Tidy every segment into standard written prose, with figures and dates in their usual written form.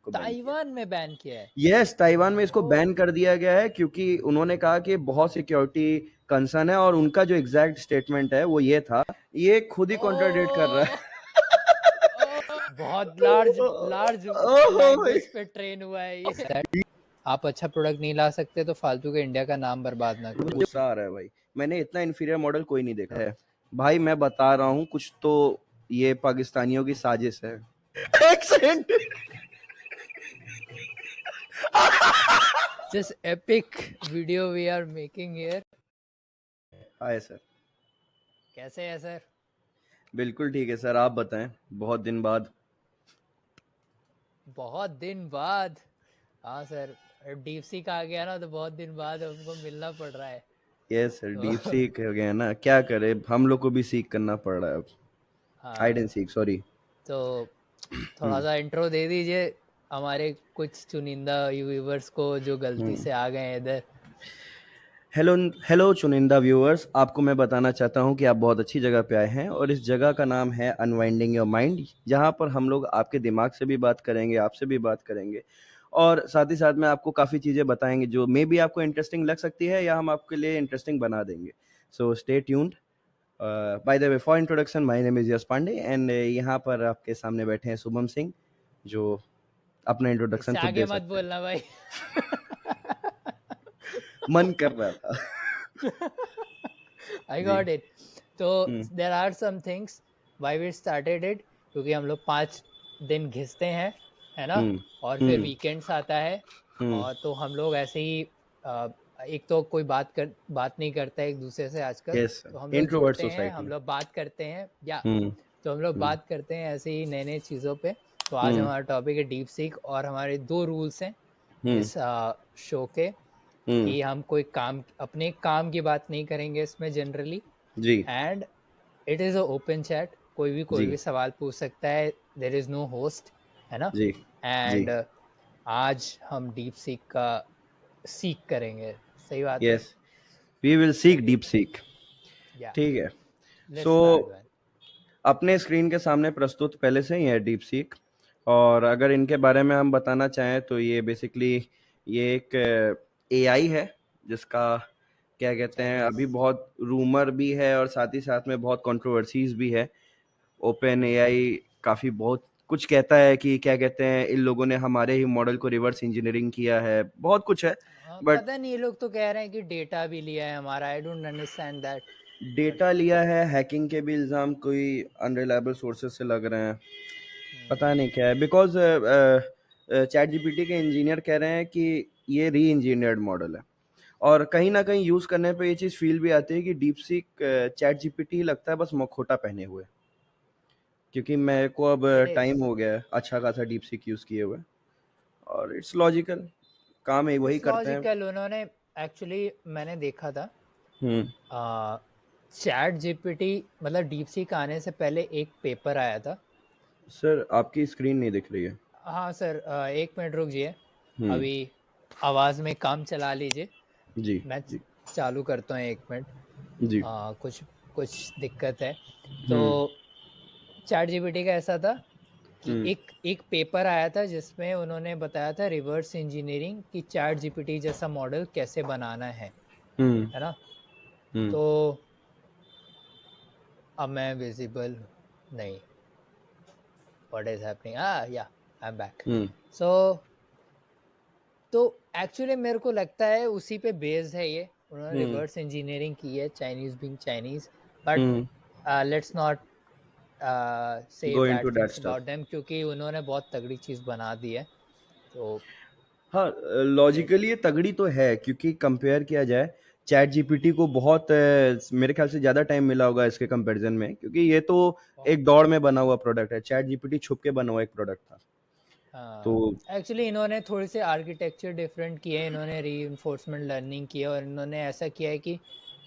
इसको बैन किया। ताइवान में बैन किया है। यस, ताइवान में इसको ओ बैन कर दिया गया है क्योंकि उन्होंने कहा कि बहुत सिक्योरिटी कंसर्न है, और उनका जो एग्जैक्ट स्टेटमेंट है वो ये था, ये खुद ही कॉन्ट्राडिक्ट कर रहा ओ है। बहुत लार्ज लार्ज ओह लैंग्वेज पे ट्रेन हुआ है ये। That आप अच्छा प्रोडक्ट नहीं ला सकते तो फालतू के इंडिया का नाम बर्बाद ना मुझे करो। गुस्सा आ रहा है भाई, मैंने इतना इंफीरियर मॉडल कोई नहीं देखा है भाई, मैं बता रहा हूँ कुछ तो ये पाकिस्तानियों की साजिश है। एक second. This epic video we are making here. Hi sir. कैसे है सर? बिल्कुल ठीक है सर, आप बताएं, बहुत दिन बाद। बहुत दिन बाद। हाँ सर, डीप सीक आ गया ना तो बहुत दिन बाद हमको मिलना पड़ रहा है। यस सर, डीप तो सीक हो गया ना, क्या करे, हम लोग को भी सीख करना पड़ रहा है अब। हाइड हाँ, एंड सीक, सॉरी। तो थोड़ा सा इंट्रो दे दीजिए हमारे कुछ चुनिंदा व्यूवर्स को जो गलती से आ गए हैं इधर। हेलो हेलो चुनिंदा व्यूअर्स, आपको मैं बताना चाहता हूं कि आप बहुत अच्छी जगह पे आए हैं, और इस जगह का नाम है अनवाइंडिंग योर माइंड, जहां पर हम लोग आपके दिमाग से भी बात करेंगे, आपसे भी बात करेंगे, और साथ ही साथ में आपको काफ़ी चीज़ें बताएंगे जो मे बी आपको इंटरेस्टिंग लग सकती है, या हम आपके लिए इंटरेस्टिंग बना देंगे। So stay tuned. By the way, for introduction, my name is Yash Pandey, and यहाँ पर आपके सामने बैठे हैं शुभम सिंह, जो अपना इंट्रोडक्शन इससे खुद आगे दे मत सकते हैं। बोलना भाई। मन कर रहा था। I ji. got it. तो हम्म there are some things why we started it, क्योंकि हम लोग 5 दिन घिसते हैं, है ना? हम्म और फिर हम्म वीकेंड्स आता है, हम्म और तो हम लोग ऐसे ही एक तो कोई बात नहीं करता है एक दूसरे से आजकल, यस तो हम सर, लोग इंट्रोवर्ट जुड़ते हैं, हम सोसाइटी। लोग बात करते हैं या हम्म तो हम लोग हम्म बात करते हैं ऐसे ही नए नए चीज़ों पे। तो आज हम्म हमारा टॉपिक है डीप सीक, और हमारे 2 रूल्स हैं हम्म इस शो के, हम्म कि हम कोई काम अपने काम की बात नहीं करेंगे इसमें जनरली, जी and it is a open chat, कोई जी भी सवाल पूछ सकता है, देर इज़ नो होस्ट, है ना? जी जी। एंड आज हम डीप सीक का सीख करेंगे। सही बात है। यस, वी विल सीक चलिए, डीप सीक। या ठीक है। Let's so start man. अपने स्क्रीन के सामने प्रस्तुत पहले से ही है डीप सीक, और अगर इनके बारे में हम बताना चाहें तो ये बेसिकली ये एक एआई है, जिसका क्या कहते हैं, चाइनीज। अभी बहुत रूमर भी है और साथ ही साथ में बहुत कंट्रोवर्सीज भी है। ओपन एआई काफ़ी बहुत कुछ कहता है कि क्या कहते हैं, इन लोगों ने हमारे ही मॉडल को रिवर्स इंजीनियरिंग किया है, बहुत कुछ है। बट पता नहीं, ये लोग तो कह रहे हैं कि डेटा भी लिया है हमारा। I don't understand that, but data लिया है, हैकिंग के भी इल्ज़ाम कोई अनरिलायबल सोर्सेज से लग रहे हैं, पता नहीं क्या है, बिकॉज चैट जीपीटी के इंजीनियर कह रहे हैं कि ये री इंजीनियर्ड मॉडल है, और कहीं ना कहीं यूज़ करने पे ये चीज़ फील भी आती है कि डीप सीक चैट जीपीटी लगता है बस मखोटा पहने हुए, क्योंकि मेरे को अब इट इज टाइम हो गया है अच्छा खासा डीप सीक यूज़ किए हुए, और इट्स लॉजिकल, काम है वही इट्स करते हैं। लॉजिकल। उन्होंने एक्चुअली, मैंने देखा था हम्म चैट जीपीटी, मतलब डीप सीक आने से पहले एक पेपर आया था। सर, आपकी स्क्रीन नहीं दिख रही है। हाँ सर, 1 मिनट रुकिए, हम्म अभी आवाज़ में काम चला लीजिए। जी मैं जी चालू करता हूँ, 1 मिनट। जी। कुछ कुछ दिक्कत है। तो हम्म चैट जीपीटी का ऐसा था कि हम्म एक एक पेपर आया था जिसमें उन्होंने बताया था रिवर्स इंजीनियरिंग की चैट जीपीटी जैसा मॉडल कैसे बनाना हम्म है ना? हम्म तो अब मैं विजिबल नहीं, व्हाट इज हैपनिंग, या आई एम बैक। हम्म सो तो एक्चुअली मेरे को लगता है उसी पे बेस्ड है ये। उन्होंने हम्म रिवर्स इंजीनियरिंग की है, Chinese being Chinese, but hmm let's not say go bad into that things stuff. About them, क्योंकि उन्होंने बहुत तगड़ी चीज़ बना दी है। तो हाँ, लेट्स, लॉजिकली ये तगड़ी तो है, क्योंकि कंपेयर किया जाए चैट जीपीटी को बहुत मेरे ख्याल से ज़्यादा टाइम मिला होगा इसके कंपैरिजन में, क्योंकि ये तो एक दौड़ में बना हुआ प्रोडक्ट है, चैट जीपीटी छुप के बना हुआ एक प्रोडक्ट था। तो एक्चुअली इन्होंने थोड़ी सी आर्किटेक्चर डिफरेंट किया है, इन्होंने री लर्निंग किया, और इन्होंने ऐसा किया है कि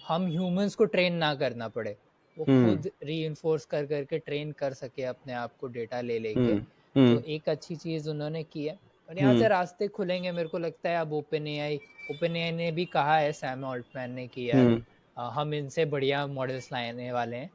हम ह्यूमंस को ट्रेन ना करना पड़े, वो हम्म खुद री कर करके ट्रेन कर सके अपने आप को डेटा ले लेके। हम्म तो हम्म एक अच्छी चीज़ उन्होंने की है, और यहाँ से हम्म रास्ते खुलेंगे मेरे को लगता है। अब ओपन एआई ने भी कहा है, सैम ऑल्टमैन ने, कि यार हम्म हम इनसे बढ़िया मॉडल्स लाने वाले हैं।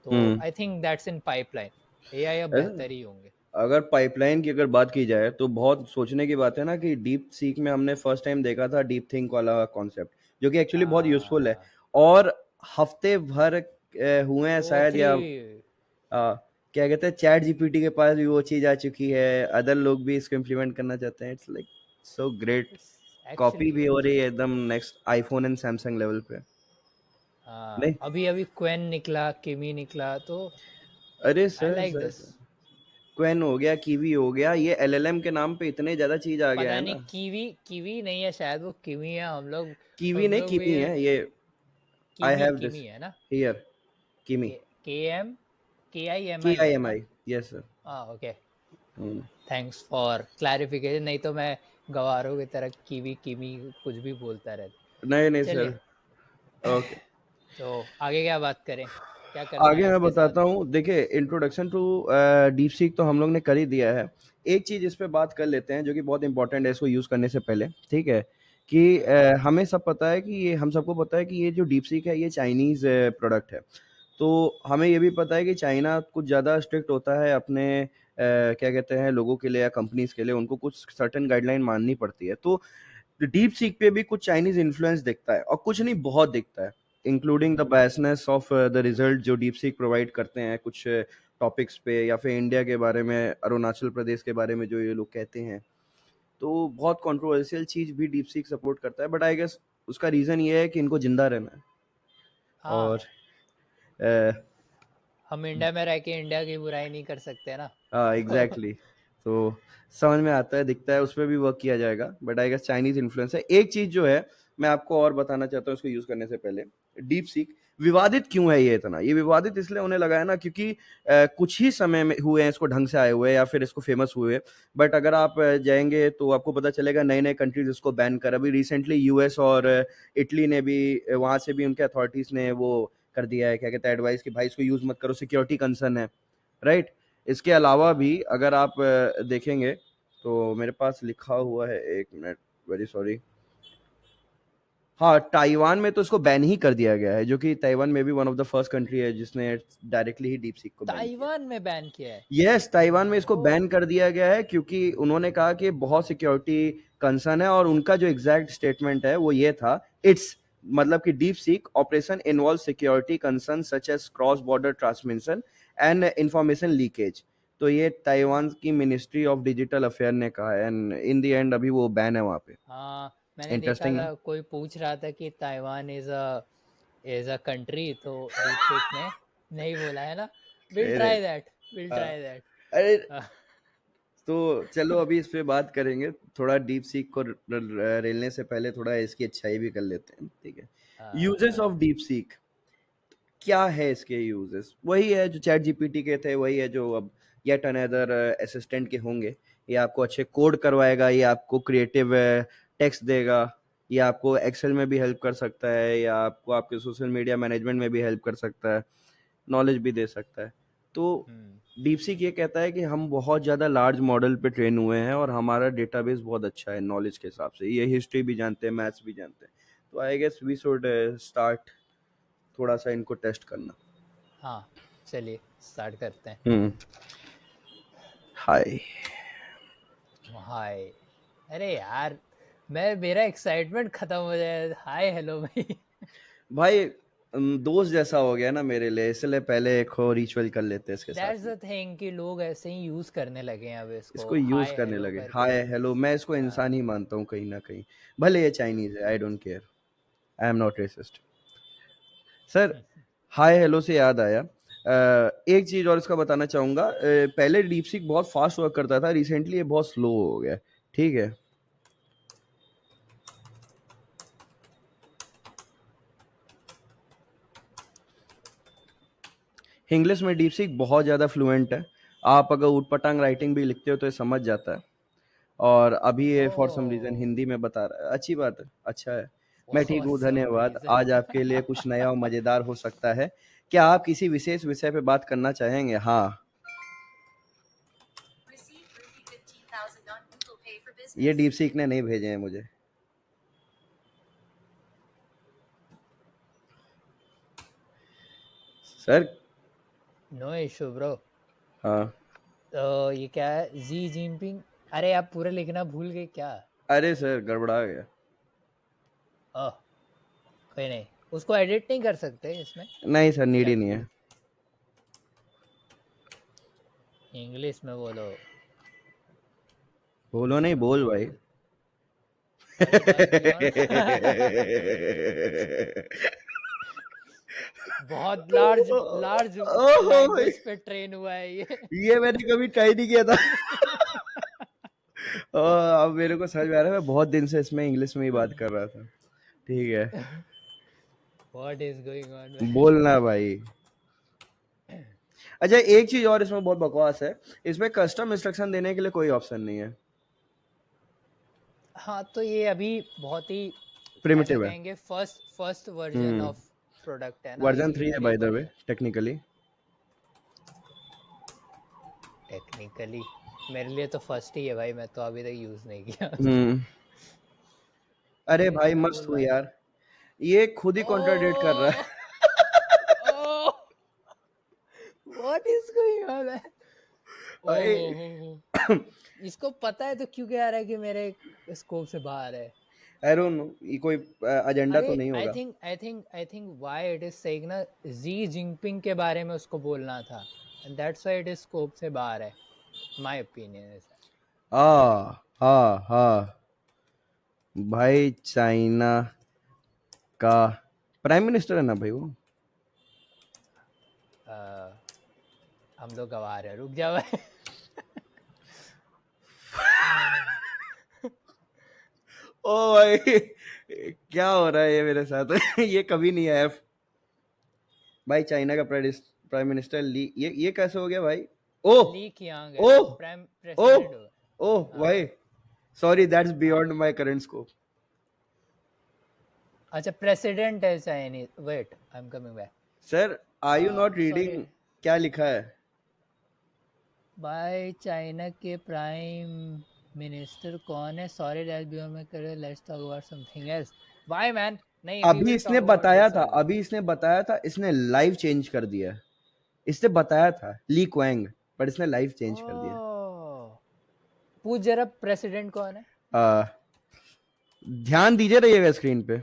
तो hmm I think that's in pipeline, AI अब ऐसा- बेहतर ही होंगे। अगर पाइपलाइन की अगर बात की जाए तो बहुत सोचने की बात है ना कि डीप सीक में हमने फर्स्ट टाइम देखा था डीप थिंक वाला कॉन्सेप्ट, जो कि एक्चुअली बहुत यूजफुल है। और हफ्ते भर हुए हैं ओ शायद, थ्री। या क्या कहते हैं, चैट जीपीटी के पास भी वो चीज आ चुकी है, अदर लोग भी इसको इम्प्लीमेंट करना चाहते हैं। It's like so great. Copy actually भी हो रही है एक्चुअली एकदम next iPhone and Samsung level पे। हाँ, नहीं, अभी अभी क्वेन निकला, किमी निकला, तो अरे I sir like sir this. Sir, क्वेन हो गया, कीवी हो गया, ये एलएलएम के नाम पे इतने ज्यादा चीज आ गया पता है नहीं, ना। कीवी कीवी नहीं है शायद, वो किमी है। कीवी हम नहीं, लोग भी कीमी है ये। आई किमी हैव दिस किमी है ना। हियर, कीमी, के एम के आई एम के आई आई है एम ना। आई, यस सर। हाँ ओके, थैंक्स फॉर क्लैरिफिकेशन, नहीं तो मैं गवारों की तरह कीवी किमी कुछ भी बोलता रहता। नहीं नहीं सर। चलिए, ओके, तो आगे क्या बात करें, क्या करना आगे है मैं इसके साथ। बताता हूँ। देखिए, इंट्रोडक्शन टू डीप सीक तो हम लोग ने कर ही दिया है। एक चीज इस पे बात कर लेते हैं जो कि बहुत इंपॉर्टेंट है इसको यूज करने से पहले, ठीक है। कि हमें सब पता है कि ये, हम सबको पता है कि ये जो डीप सीक है ये चाइनीज प्रोडक्ट है। तो हमें ये भी पता है कि चाइना कुछ ज़्यादा स्ट्रिक्ट होता है अपने क्या कहते हैं लोगों के लिए या कंपनीज के लिए, उनको कुछ सर्टेन गाइडलाइन माननी पड़ती है। तो डीप सीक पे भी कुछ चाइनीज इन्फ्लुएंस दिखता है, और कुछ नहीं बहुत दिखता है, including the biasness of the result जो डीप सीक प्रोवाइड करते हैं कुछ टॉपिक्स पे, या फिर इंडिया के बारे में, अरुणाचल प्रदेश के बारे में जो ये लोग कहते हैं। तो बहुत कंट्रोवर्शियल चीज भी डीप सीक सपोर्ट करता है, बट आई गेस उसका रीजन ये है कि इनको जिंदा रहना है। और हाँ, हम इंडिया में रह के इंडिया की बुराई नहीं कर सकते ना। हाँ एग्जैक्टली। तो समझ में आता है, दिखता है, उस पर भी वर्क किया जाएगा, but I guess Chinese influence है। एक चीज जो है मैं आपको और बताना चाहता हूँ इसको यूज करने से पहले, डीप सीक विवादित क्यों है ये इतना, ये विवादित इसलिए होने लगा है ना क्योंकि कुछ ही समय में हुए हैं इसको ढंग से आए हुए, या फिर इसको फेमस हुए। बट अगर आप जाएंगे तो आपको पता चलेगा नए नए कंट्रीज इसको बैन कर, अभी रिसेंटली यूएस और इटली ने भी, वहां से भी उनके अथॉरिटीज ने वो कर दिया है, क्या कहते हैं, एडवाइस कि भाई इसको यूज मत करो, सिक्योरिटी कंसर्न है, राइट। इसके अलावा भी हाँ अगर आप देखेंगे तो मेरे पास लिखा हुआ है, एक मिनट, वेरी सॉरी। हाँ, ताइवान में तो इसको बैन ही कर दिया गया है, जो कि ताइवान में भी one of the first country है जिसने डायरेक्टली ही डीप सीक को बैन किया। ताइवान में बैन किया है। यस, ताइवान में इसको ओ बैन कर दिया गया है क्योंकि उन्होंने कहा कि बहुत सिक्योरिटी कंसर्न है, और उनका जो एग्जैक्ट स्टेटमेंट है वो ये था, इट्स मतलब कि DeepSeek operation involve security concern such as cross border transmission and information leakage. तो ये ताइवान की मिनिस्ट्री ऑफ डिजिटल अफेयर ने कहा है, एंड इन द एंड अभी वो बैन है वहाँ पे। हाँ, मैंने देखा इंटरेस्टिंग ना। था, कोई पूछ रहा था कि ताइवान इज अ कंट्री, तो दीपसेक ने नहीं बोला है ना। विल अरे ट्राई दैट, विल हाँ, ट्राई दैट। अरे तो चलो अभी इस पे बात करेंगे, थोड़ा डीप सीक को रेलने से पहले थोड़ा इसकी अच्छाई भी कर लेते हैं, ठीक है। यूजेस ऑफ डीप सीक, क्या है इसके यूजेस, वही है जो चैट जीपीटी के थे, वही है जो अब येट अनदर असिस्टेंट के होंगे। ये आपको अच्छे कोड करवाएगा, ये आपको क्रिएटिव टेक्स्ट देगा, ये आपको एक्सेल में भी हेल्प कर सकता है, या आपको आपके सोशल मीडिया मैनेजमेंट में भी हेल्प कर सकता है, नॉलेज भी दे सकता है। तो डीपसीक ये कहता है कि हम बहुत ज़्यादा लार्ज मॉडल पे ट्रेन हुए हैं और हमारा डेटाबेस बहुत अच्छा है नॉलेज के हिसाब से, ये हिस्ट्री भी जानते हैं, मैथ्स भी जानते हैं। तो I guess we should start थोड़ा सा इनको टेस्ट करना। हाँ, चलिए स्टार्ट करते हैं। हम्म। हाय हाय। अरे यार, मैं मेरा एक्साइटमेंट खत्म हो जाए, हाय हेलो भाई। भाई, दोस्त जैसा हो गया ना मेरे लिए, इसलिए पहले एक हो रिचुअल कर लेते हैं इसके दैट्स साथ में। द थिंग कि लोग ऐसे ही यूज करने लगे हैं अब इसको, इसको यूज हाय करने हेलो लगे, करके। हाय हेलो, मैं इसको इंसान ही मानता हूँ कहीं ना कहीं, भले ये चाइनीज है, I don't care, I am not racist. Sir, hi hello से याद आया, एक चीज और इसका बताना चाहूंगा। पहले डीपसीक बहुत फास्ट वर्क करता था, रिसेंटली ये बहुत स्लो हो गया है, ठीक है। इंग्लिश में डीपसीक बहुत ज़्यादा फ्लुएंट है, आप अगर ऊटपटांग राइटिंग भी लिखते हो तो ये समझ जाता है। और अभी ये फॉर सम रीज़न ओह, हिंदी में बता रहा है, अच्छी बात है, अच्छा है। मैं ठीक फॉर हूँ, सम धन्यवाद। आज रीजन। आपके लिए कुछ नया और मज़ेदार हो सकता है। क्या आप किसी विशेष विषय पे बात करना चाहेंगे? हाँ, ये डीपसीक ने नहीं भेजे हैं मुझे। Sir, no issue bro. हाँ, तो ये क्या है, जी जिनपिंग? अरे आप पूरा लिखना भूल गए क्या? अरे सर गड़बड़ा गया। ओह, कोई नहीं, उसको एडिट नहीं कर सकते इसमें? नहीं सर, नीड ही क्या? नहीं है। इंग्लिश में बोलो। बोलो नहीं, बोल भाई। भाई बस बियॉन्ड बहुत लार्ज लार्ज ओहो भाई, लैंग्वेज पे ट्रेन हुआ है ये। ये मैंने कभी ट्राई नहीं किया था। अब मेरे को समझ में आ रहा है, मैं बहुत दिन से इसमें इंग्लिश में ही बात कर रहा था। ठीक है, व्हाट इज गोइंग ऑन? बोलना भाई। अच्छा, एक चीज और इसमें बहुत बकवास है, इसमें कस्टम इंस्ट्रक्शन देने के लिए कोई ऑप्शन नहीं है। हाँ, तो ये अभी बहुत ही ऐसा प्रिमिटिव है। कहेंगे first first version of product है ना, वर्जन 3 है इसीलिए bye the way technically. Technically मेरे लिए तो फर्स्ट ही है भाई, मैं तो अभी तक यूज नहीं किया। हम्म। अरे ये भाई क्या मस्त बोल हूँ रहा है? यार, ये खुद ही कॉन्ट्राडिक्ट कर रहा ओह ओह, व्हाट इज गोइंग ऑन? है। ओहो, इसको पता है तो क्यों कह रहा है कि मेरे स्कोप से बाहर है? आई डोंट नो, ये कोई एजेंडा अरे तो नहीं आई होगा। Think why it is saying ना, जी जिनपिंग के बारे में उसको बोलना था, and that's why it is scope से बाहर है। माय ओपिनियन इज हाँ हाँ भाई, चाइना का प्राइम मिनिस्टर है ना भाई वो। हम लोग गवा रहे हैं, रुक जाओ भाई। ओ भाई, क्या हो रहा है ये मेरे साथ? ये कभी नहीं आया भाई। चाइना का प्राइम मिनिस्टर ली, ये कैसे हो गया भाई? ओह, ली कियांग है, ओह, प्राइम ओह, प्रेसिडेंट हो। ओह हाँ भाई, सॉरी, दैट्स हाँ, बियॉन्ड माय करंट स्कोप। अच्छा प्रेसिडेंट है Chinese, wait I am coming back. Sir, are you not sorry reading क्या लिखा है? भाई, चाइना के प्राइम मिनिस्टर कौन है? Sorry let's be on my career, let's talk about something else. Why man? नहीं, वी अभी विल इसने टॉक अबाउट बताया दिस था, ओनली। अभी इसने बताया था, इसने लाइव चेंज कर दिया है। इसने बताया था ली क्वांग, पर इसने लाइव चेंज कर दिया। ओह, पूछ जरा प्रेसिडेंट कौन है? आ, ध्यान दीजिए रहिएगा स्क्रीन पे।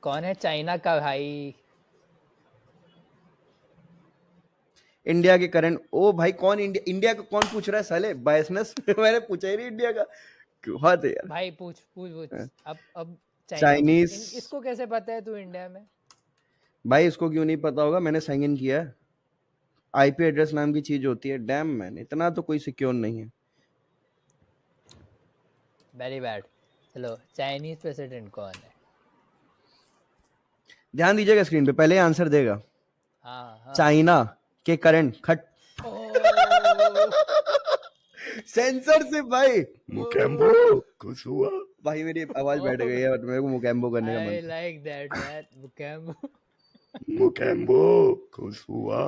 कौन है चाइना का भाई? इंडिया के करंट, ओ भाई कौन, इंडिया इंडिया का कौन पूछ रहा है साले, बायसनेस। मैंने पूछा ही नहीं इंडिया का। क्यों बात है यार। भाई पूछ पूछ पूछ, अब चाइना पूछ। चाइनीज, इसको कैसे पता है तू इंडिया में? भाई इसको क्यों नहीं पता होगा, मैंने साइन इन किया है। आईपी एड्रेस नाम की चीज होती है, डैम मैन, इतना तो कोई सिक्योर नहीं है। Very bad. चलो, चाइनीज प्रेसिडेंट कौन है? ध्यान दीजिएगा स्क्रीन पे, पहले आंसर देगा। हाँ हाँ। चाइना के करंट खट ओह सेंसरशिप भाई। मुकेम्बो ओह खुश हुआ। भाई मेरी आवाज बैठ गई है, और मेरे को मुकेम्बो करने का मन आई था। लाइक दैट मैन, बुकैम्बो। मुकेम्बो खुश हुआ।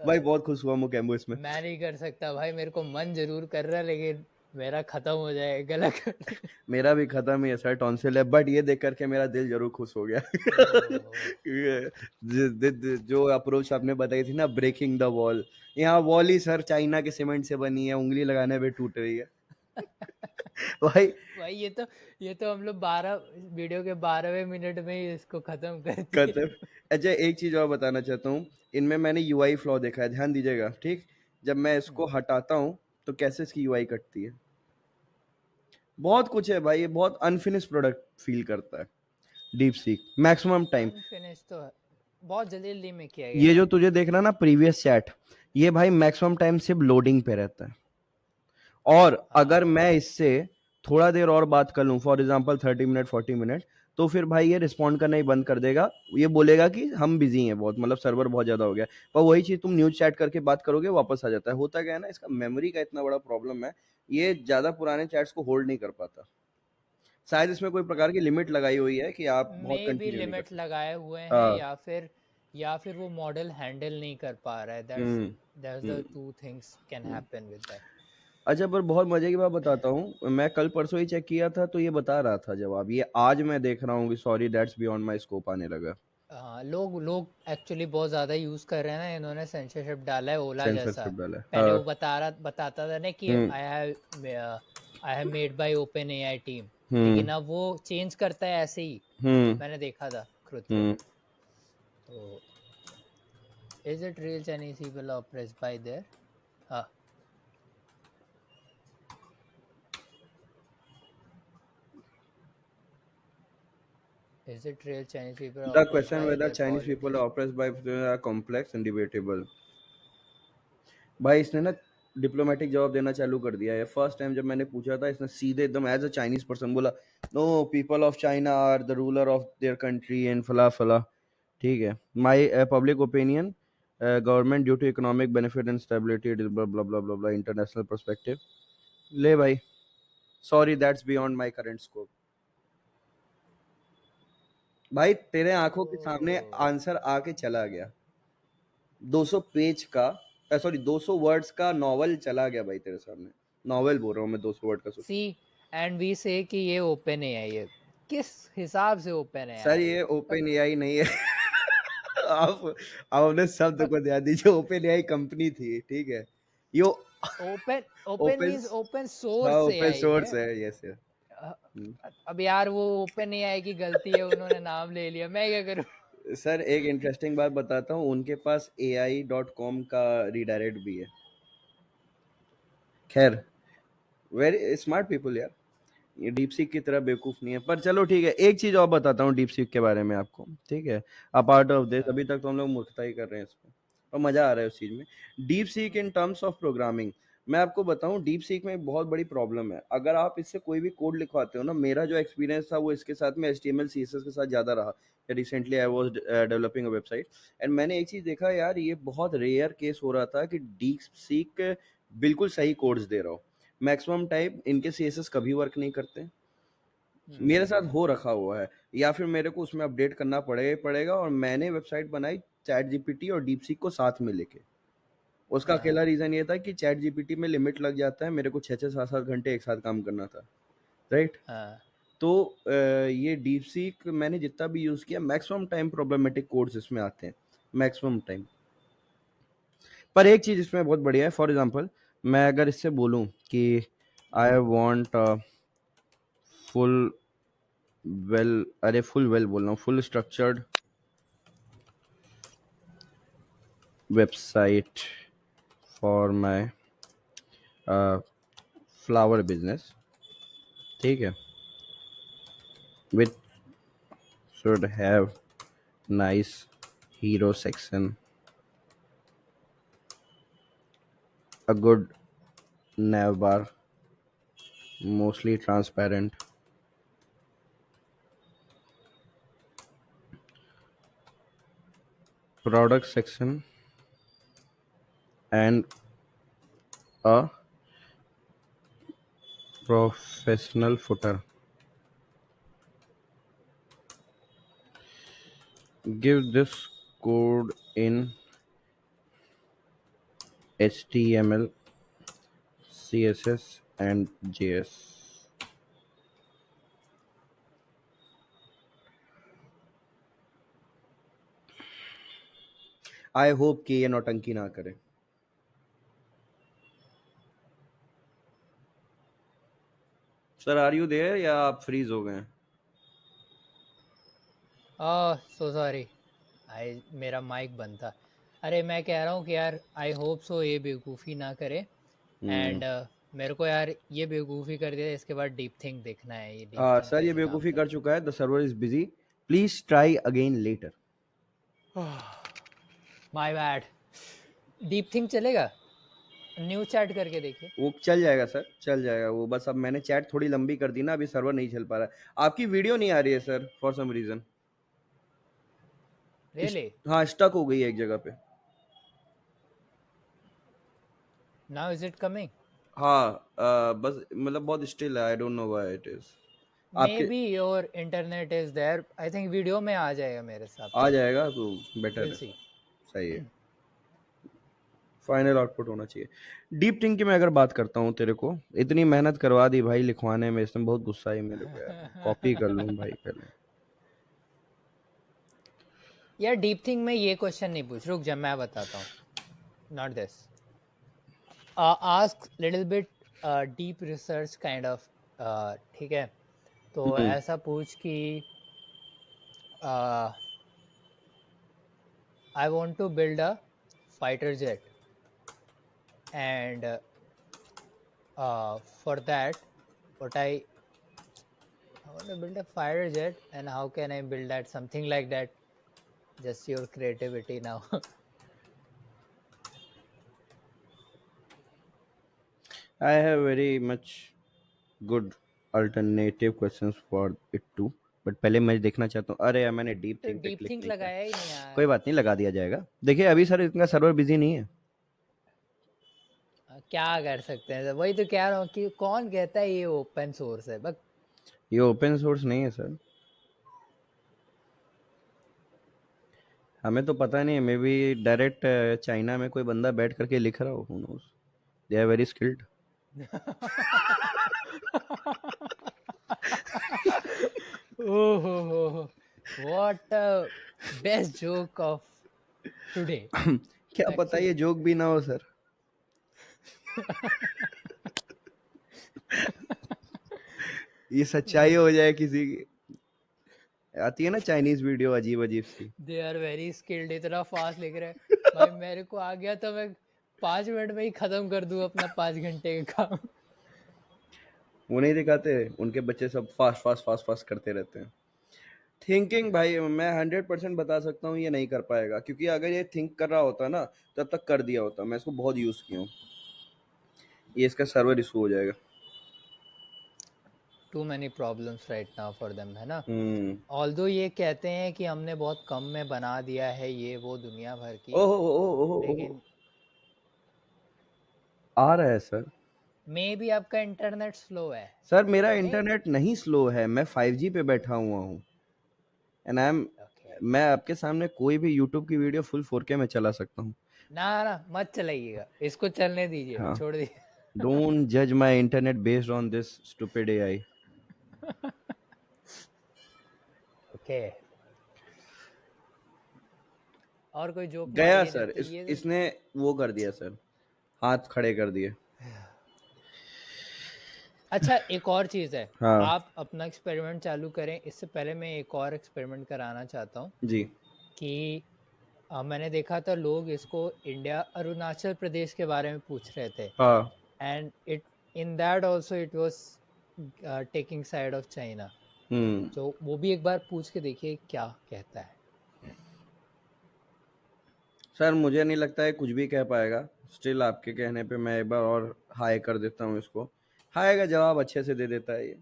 भाई बहुत खुश हुआ मुकेम्बो इसमें। मैं नहीं कर सकता भाई, मेरे को मन जरूर कर रहा है, लेकिन मेरा खत्म हो जाए गला करने। मेरा भी खत्म ही है सर, टॉन्सिल है, बट ये देख करके मेरा दिल जरूर खुश हो गया। ओह ये जो अप्रोच आपने बताई थी ना, ब्रेकिंग द वॉल, यहाँ वॉल ही सर चाइना के सीमेंट से बनी है, उंगली लगाने पे टूट रही है। भाई भाई, ये तो हम लोग 12 वीडियो के 12वें मिनट में ही इसको खत्म कर दिए। खत्म। अच्छा, एक चीज और बताना चाहता हूँ, इनमें मैंने यूआई फ्लॉ देखा है, ध्यान दीजिएगा ठीक। जब मैं इसको हटाता हूँ तो कैसे इसकी यूआई कटती है। बहुत कुछ है भाई, ये बहुत अनफिनिश प्रोडक्ट फील करता है। Deep seek maximum time. Unfinished तो है, बहुत जल्दी जल्दी में किया गया ये जो है। तुझे देख रहा ना प्रीवियस चैट, ये भाई मैक्सिमम टाइम सिर्फ लोडिंग पे रहता है। और अगर हाँ मैं इससे थोड़ा देर और बात कर लूं, फॉर एग्जांपल 30 मिनट 40 मिनट, तो फिर भाई ये रिस्पॉन्ड करना ही बंद कर देगा। ये बोलेगा कि हम बिजी हैं बहुत, मतलब सर्वर बहुत ज्यादा हो गया। पर वही चीज तुम न्यूज चैट करके बात करोगे, वापस आ जाता है। होता क्या है ना, इसका मेमोरी का इतना बड़ा प्रॉब्लम है, ये ज्यादा पुराने चैट्स को होल्ड नहीं कर पाता। शायद इसमें कोई प्रकार की लिमिट लगाई हुई है कि आप मे बहुत भी कंटिन्यू नहीं कर लिमिट सकते। लगाए हुए हैं, हाँ। या फिर वो मॉडल हैंडल नहीं कर पा रहा है। Hmm. That's the hmm. Two things can hmm. Happen with that. अच्छा, पर बहुत मजे की बात बताता हूँ, मैं कल परसों ही चेक किया था तो ये बता रहा था जवाब, ये आज मैं देख रहा हूँ कि sorry that's beyond my scope आने लगा। लोग लोग एक्चुअली बहुत ज़्यादा यूज़ कर रहे हैं ना, इन्होंने सेंसरशिप डाला है ओला जैसा। सेंसरशिप डाला है। पहले हाँ। वो बताता था ना कि hmm. I have made by OpenAI team, hmm. लेकिन अब वो चेंज करता है ऐसे ही। हम्म। मैंने देखा था खुद से। हम्म। तो is it real Chinese people oppressed by there? हाँ, is it real Chinese people The oppressed question by whether there Chinese people are politics? oppressed by are complex and debatable. भाई इसने ना डिप्लोमेटिक जवाब देना चालू कर दिया है। फर्स्ट टाइम जब मैंने पूछा था इसने सीधे एकदम एज अ चाइनीज पर्सन बोला, no people of China are the ruler of their country and फला फला। ठीक है, my public opinion government due to economic benefit and stability blah blah blah blah blah international perspective. ले भाई, sorry that's beyond my current scope. भाई तेरे आंखों के सामने ओ, आंसर आके चला गया। 200 पेज का, सॉरी 200 वर्ड्स का नॉवल चला गया भाई तेरे सामने। नॉवेल बोल रहा हूँ मैं, 200 वर्ड का सोच। सी एंड वी से कि ये ओपन एआई है। किस हिसाब से ओपन सर एआई ये है? ओपन एआई नहीं है। आप अपने शब्द को ध्यान दीजिए, ओपन एआई कंपनी थी, ठीक है। Yo open open open, means open हाँ सोर्स ओपन एआई है। सोर्स है, यस यस। अ- अब यार वो ओपन एआई की गलती है, उन्होंने नाम ले लिया, मैं क्या करूं? सर एक इंटरेस्टिंग बात बताता हूँ, उनके पास AI.com का रीडायरेक्ट भी है। खैर, वेरी स्मार्ट पीपल यार, ये डीप सीक की तरह बेवकूफ नहीं है। पर चलो ठीक है, एक चीज और बताता हूँ डीप सीक के बारे में आपको, ठीक है। अपार्ट ऑफ दिस, हाँ, अभी तक तो हम लोग मूर्खता ही कर रहे हैं इस पे, और मजा आ रहा है उस चीज में। Deep seek in terms of programming, मैं आपको बताऊं डीप सीक में एक बहुत बड़ी प्रॉब्लम है। अगर आप इससे कोई भी कोड लिखवाते हो ना, मेरा जो एक्सपीरियंस था वो इसके साथ में HTML CSS के साथ ज्यादा रहा। Recently I was developing a website, and मैंने एक चीज देखा यार, ये बहुत रेयर केस हो रहा था कि डीप सीक बिल्कुल सही कोड्स दे रहा हो। मैक्सिमम टाइम इनके CSS कभी वर्क नहीं करते, मेरे साथ हम्म, हो रखा हुआ है। या फिर मेरे को उसमें अपडेट करना पड़ेगा, और मैंने वेबसाइट बनाई चैट जीपीटी और डीपसीक को साथ में लेके। उसका हाँ, अकेला रीजन ये था कि चैट जीपीटी में लिमिट लग जाता है, मेरे को 6-6 7-7 घंटे एक साथ काम करना था, राइट। हाँ, तो ये डीपसीक मैंने जितना भी यूज किया, मैक्सिमम टाइम प्रॉब्लमेटिक कोड्स इसमें आते हैं, मैक्सिमम टाइम। पर एक चीज इसमें बहुत बढ़िया है, फॉर एग्जांपल मैं अगर इससे बोलूं कि आई वांट फुल वेल, अरे फुल वेल बोल रहा हूँ, full structured website for my flower business, ठीक है, with should have nice hero section, a good nav bar, mostly transparent, product section, and a professional footer. Give this code in HTML, CSS, and JS. I hope कि ये नौटंकी ना करे। Sir are you there, या आप freeze हो गए हैं? सो सॉरी, आई मेरा माइक बंद था। अरे मैं कह रहा हूँ कि यार आई होप सो ये बेवकूफ़ी ना करे। हम्म। एंड मेरे को यार ये बेवकूफ़ी कर दिया, इसके बाद डीप थिंक देखना है, ये डीप थिंक सर ये कैसे काम बेवकूफ़ी कर करता चुका है, the server is busy, please try again later. है। My bad. डीप थिंक चलेगा? न्यू चैट करके देखिए। वो चल जाएगा सर, चल जाएगा वो, बस अब मैंने चैट थोड़ी लंबी कर दी ना, अभी सर्वर नहीं चल पा रहा है। आपकी वीडियो नहीं आ रही है sir, for some reason. Really? हाँ स्टक हो गई है एक जगह पे। Now is it coming? हाँ बस मतलब बहुत स्टिल है, I don't know why it is. May आपके be your internet is there, I think video में आ जाएगा मेरे हिसाब आ से। जाएगा तो बेटर विल है। सी। सही है, फाइनल आउटपुट होना चाहिए। डीप थिंक की मैं अगर बात करता हूँ, तेरे को इतनी मेहनत करवा दी भाई लिखवाने में, इसमें बहुत गुस्सा आई मेरे को यार, कॉपी कर लूँ भाई पहले। यार डीप थिंक में ये क्वेश्चन नहीं पूछ, रुक जा मैं बताता हूँ. Not this. Ask little bit deep research kind of. ठीक है, तो हम्म. ऐसा पूछ कि I want to build a fighter jet and for that what I want to build a fighter jet, and how can I build that? Something like that. Just your creativity now. I have very much good alternative questions for it too. But पहले मैं देखना चाहता हूँ. अरे यार मैंने deep तो think पे डीप क्लिक थिंक नहीं किया. लगाया ही नहीं यार. कोई बात नहीं, लगा दिया जाएगा. देखिए अभी सर इनका सर्वर बिजी नहीं है. क्या कर सकते हैं, वही तो कह रहा हूँ कि कौन कहता है ये ओपन सोर्स है, बस. ये ओपन सोर्स नहीं है सर. हमें तो पता नहीं है. मे बी डायरेक्ट चाइना में कोई बंदा बैठ करके लिख रहा हो. Who knows. They are very skilled. Oh, what a best joke of today, क्या पता ये actually. जोक भी ना हो सर. ये सच्चाई हो जाए किसी की. आती है ना चाइनीज वीडियो अजीब अजीब सी. दे आर वेरी स्किल्ड, इतना फास्ट लिख रहे हैं. भाई मेरे को आ गया तो मैं 5 मिनट में ही खत्म कर दूं अपना 5 घंटे का काम. वो नहीं दिखाते. उनके बच्चे सब फास्ट फास्ट फास्ट फास्ट करते रहते हैं. थिंकिंग भाई मैं 100% बता सकता हूँ ये नहीं कर पाएगा. क्योंकि अगर ये थिंक कर रहा होता ना तब तक कर दिया होता. मैं इसको बहुत यूज किया हूँ. ये इसका सर्वर इशू हो जाएगा. Too many problems right now for them, है ना. हम्म. ऑल्दो ये कहते हैं कि हमने बहुत कम में बना दिया है ये वो दुनिया भर की, ओहो ओहो ओहो ओहो. लेकिन आ रहा है सर. मे बी आपका इंटरनेट स्लो है. सर मेरा मे बी. इंटरनेट नहीं स्लो है. मैं 5G पे बैठा हुआ हूँ. And I am. ओके. मैं आपके सामने कोई भी यूट्यूब की वीडियो फुल 4K में चला सकता हूँ. ना ना मत चलाइएगा, इसको चलने दीजिए, हाँ. छोड़ दीजिए. डोंट जज my internet based on this stupid AI. Okay. और कोई जोक गया मारिए जब सर. तक ये तो. इसने वो कर दिया सर. हाथ खड़े कर दिए. अच्छा, एक और चीज़ है. हाँ. आप अपना एक्सपेरिमेंट चालू करें, इससे पहले मैं एक और एक्सपेरिमेंट कराना चाहता हूँ जी. कि मैंने देखा था लोग इसको इंडिया अरुणाचल प्रदेश के बारे में पूछ रहे थे. हाँ. And it in that also it was taking side of China. Hmm. तो वो भी एक बार पूछ के देखिए क्या कहता है. सर मुझे नहीं लगता है कुछ भी कह पाएगा. स्टिल आपके कहने पे मैं एक बार और हाई कर देता हूँ इसको. हाई का जवाब अच्छे से दे देता है ये.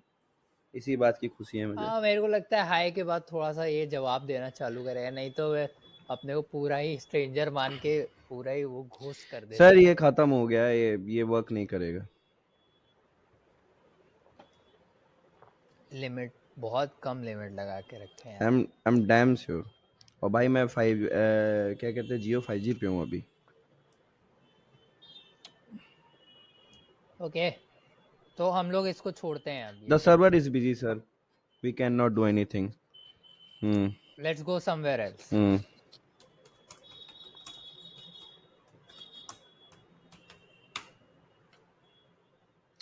इसी बात की खुशी है मुझे. हाँ, मेरे को लगता है हाय के बाद थोड़ा सा ये जवाब देना चालू करेगा, नहीं तो वे अपने को पूरा ही स्ट्रेंजर मान के पूरा ही वो घोस्ट कर सर देता है. ये खत्म हो गया है. ये वर्क नहीं करेगा. लिमिट, बहुत कम लिमिट लगा के रखे हैं यार. I am damn sure. और भाई मैं क्या कहते हैं जियो 5G पे हूँ अभी. ओके, तो हम लोग इसको छोड़ते हैं अब द ये topic. Server is busy sir. We can not do anything. Hmm. Let's go somewhere else. Hmm.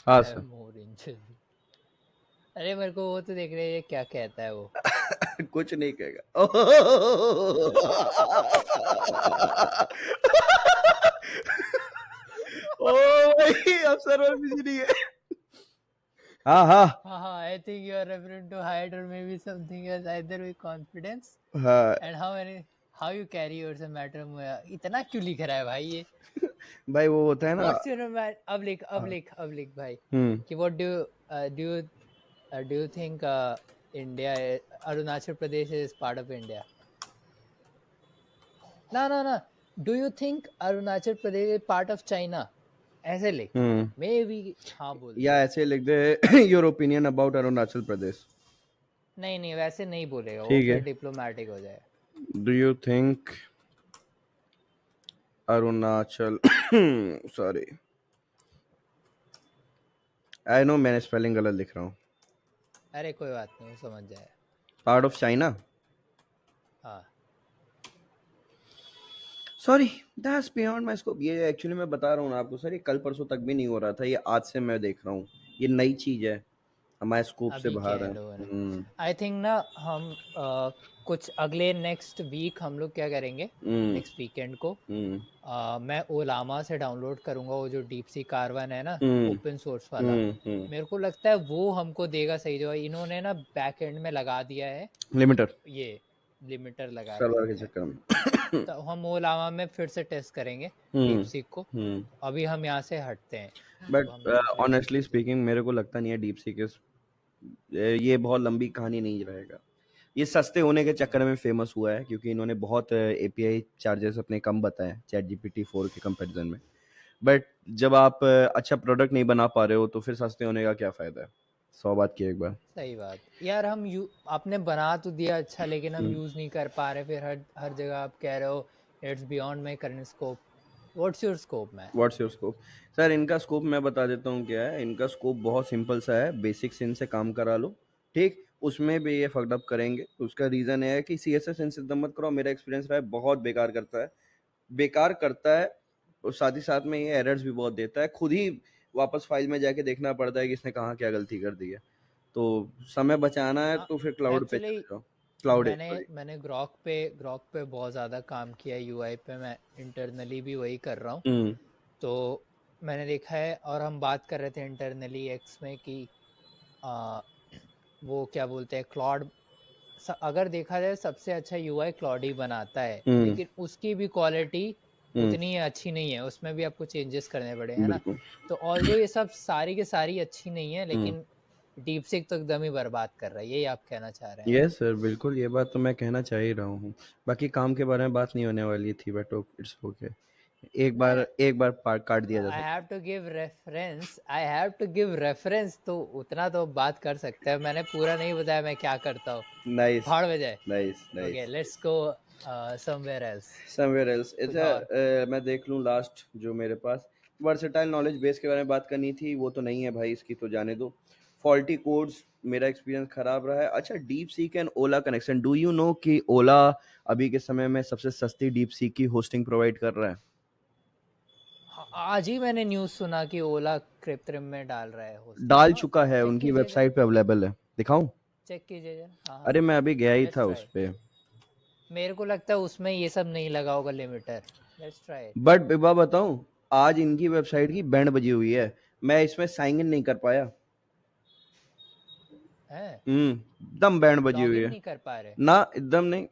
हाँ सर. मोर इंचेस. अरे मेरे को वो तो देख रहे हैं क्या कहता है वो. कुछ नहीं कहेगा. ओ भाई अब सर्वर बिजी नहीं है. हाँ हाँ. हाँ हाँ, I think you are referring to height और may be something else, either with confidence हाँ. And how you carry yourself matter. इतना क्यों लिख रहा है भाई ये. भाई वो होता है ना. What's your mate. अब लिख भाई हम्म. कि what do you think India, Arunachal Pradesh is part of India. ना ना ना, do you think Arunachal Pradesh is part of China. ऐसे लिख. हम्म. May be. हाँ बोल दे. या ऐसे लिख दे. Your opinion about Arunachal Pradesh. नहीं नहीं, वैसे नहीं बोलेगा वो, ठीक फिर है. डिप्लोमेटिक हो जाए. Do you think Arunachal sorry I know मैंने स्पेलिंग गलत लिख रहा हूँ. अरे कोई बात नहीं, वो समझ जाए. Part of China. हाँ. Sorry, that's beyond my scope. ये एक्चुअली मैं बता रहा हूँ ना आपको सर, ये कल परसों तक भी नहीं हो रहा था, ये आज से मैं देख रहा हूँ। ये नई चीज है, हमारे स्कोप से अभी किया बाहर है है। लोगों ने। आई थिंक ना हम कुछ अगले नेक्स्ट वीक हम लोग क्या करेंगे, हम्म। नेक्स्ट वीकेंड को हम्म। मैं ओलामा से डाउनलोड करूँगा वो जो डीप सी कारवन है ना, हम्म। ओपन सोर्स वाला। हम्म। मेरे को लगता है वो हमको देगा सही जगह। इन्होंने ना बैक एंड में लगा दिया है लिमिटर, ये, लिमिटर लगा सर्वर के रखा है। चक्कर में। तो हम ओलामा में फिर से टेस्ट करेंगे डीप हम्म। सीक को। हम्म। अभी हम यहाँ से हटते हैं, बट अब हम दूसरे चीज़ ऑनेस्टली पे चलते स्पीकिंग मेरे को लगता नहीं है डीप सी के ये बहुत लंबी कहानी नहीं रहेगा। ये सस्ते होने के हैं। चक्कर में फेमस हुआ है क्योंकि इन्होंने बहुत एपीआई चार्जेस अपने कम बताए चैट जीपीटी 4 के कंपैरिजन में। बट जब आप अच्छा प्रोडक्ट नहीं बना पा रहे हो तो फिर सस्ते होने का क्या फायदा है। 100 बात की एक बार। सही बात यार, हम यू आपने बना तो दिया अच्छा, लेकिन हम हम्म। यूज़ नहीं कर पा रहे। फिर हर हर जगह आप कह रहे हो it's beyond my current scope. What's your scope man? What's your scope? Sir इनका स्कोप मैं बता देता हूँ क्या है। इनका स्कोप बहुत सिंपल सा है, बेसिक से इनसे काम करा लो, ठीक। उसमें भी ये फकड अप करेंगे। उसका रीजन है कि सीएसएस इनसे एकदम मत करो। मेरा एक्सपीरियंस रहा है, बहुत बेकार करता है, बेकार करता है। और साथ ही साथ में ये एरर्स भी बहुत देता है, खुद ही वापस फाइल में जाके देखना पड़ता है कि इसने कहाँ क्या गलती कर दी है। तो समय बचाना है हाँ, तो फिर क्लाउड पे एक्चुअली चले जाओ। क्लाउड है, मैंने सॉरी। मैंने ग्रॉक पे बहुत ज़्यादा काम किया है। यूआई पे मैं इंटरनली भी वही कर रहा हूँ। हम्म। तो मैंने देखा है, और हम बात कर रहे थे इंटरनली एक्स में कि आ, वो क्या बोलते हैं, क्लॉड। अगर देखा जाए सबसे अच्छा यूआई क्लॉड ही बनाता है, हम्म। लेकिन उसकी भी क्वालिटी हम्म। उतनी अच्छी नहीं है, उसमें भी आपको चेंजेस करने पड़े है ना। बिल्कुल। तो ऑल्दो ये सब सारी के सारी अच्छी नहीं है, हम्म। लेकिन डीप सीक तो एकदम ही बर्बाद कर रहा है, यही आप कहना चाह रहे हैं ना? यस सर, बिल्कुल ये बात तो मैं कहना चाह ही रहा हूँ। बाकी काम के बारे में बात नहीं होने वाली थी, बट इट्स ओके। मैं एक बार पार्ट काट दिया जा आई सकता have to give reference, I have to give reference, तो उतना तो बात कर सकते हैं। मैंने पूरा नहीं बताया मैं क्या करता हूँ। है। नाइस। भाड़ में जाए। Nice. Okay, nice. Let's go somewhere else, somewhere else कुछ और। इधर मैं देख लूँ लास्ट जो मेरे पास वर्सेटाइल नॉलेज बेस के बारे में बात करनी थी, वो तो नहीं है भाई, इसकी तो जाने दो। फॉल्टी कोड्स, मेरा एक्सपीरियंस खराब रहा है। अच्छा, deep seek and Ola connection, do you know कि ओला अभी के समय में सबसे सस्ती डीप सीक की होस्टिंग प्रोवाइड कर रहा है। आज ही मैंने न्यूज़ सुना कि ओला कृत्रिम में डाल रहा है होस्टिंग। डाल हाँ, चुका है, चेक उनकी कीजिए जरा, वेबसाइट पे अवेलेबल है, दिखाऊं? चेक कीजिए जरा। हाँ हाँ, अरे मैं अभी गया ही लेट्स था ट्राई। उस पे। मेरे को लगता है उसमें ये सब नहीं लगा होगा limiter. Let's try it. But एक बात बताऊं, आज इनकी वेबसाइट की बैंड बजी हुई है, मैं इसमें साइन इन नहीं कर पाया। है, एकदम बैंड बजी लॉग हुई इन है। नहीं कर पा रहे? ना, एकदम नहीं।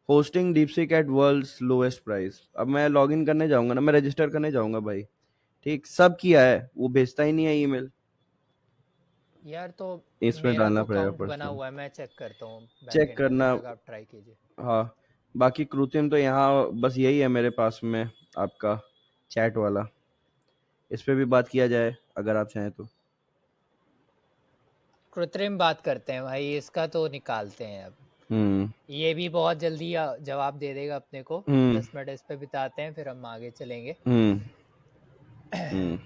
Hosting DeepSeek at world's lowest price. अब मैं लॉग इन करने जाऊंगा ना, मैं रजिस्टर करने जाऊंगा भाई, ठीक, सब किया है, वो भेजता ही नहीं है ईमेल। यार तो इसमें मेरा डालना तो पड़ेगा अकाउंट बना पर्सनल। हुआ है, मैं चेक करता हूँ बैक चेक एंड में, करना। जब तक आप ट्राई कीजिए। हाँ। बाकी कृत्रिम तो यहाँ बस यही है मेरे पास में, आपका चैट वाला। इस पे भी बात किया जाए अगर आप चाहें तो। कृत्रिम बात करते हैं भाई, इसका तो निकालते हैं अब। हम्म। ये भी बहुत जल्दी जवाब दे देगा अपने को। हम्म। 10 मिनट इस पे बिताते हैं, फिर हम आगे चलेंगे। हम्म। हम्म।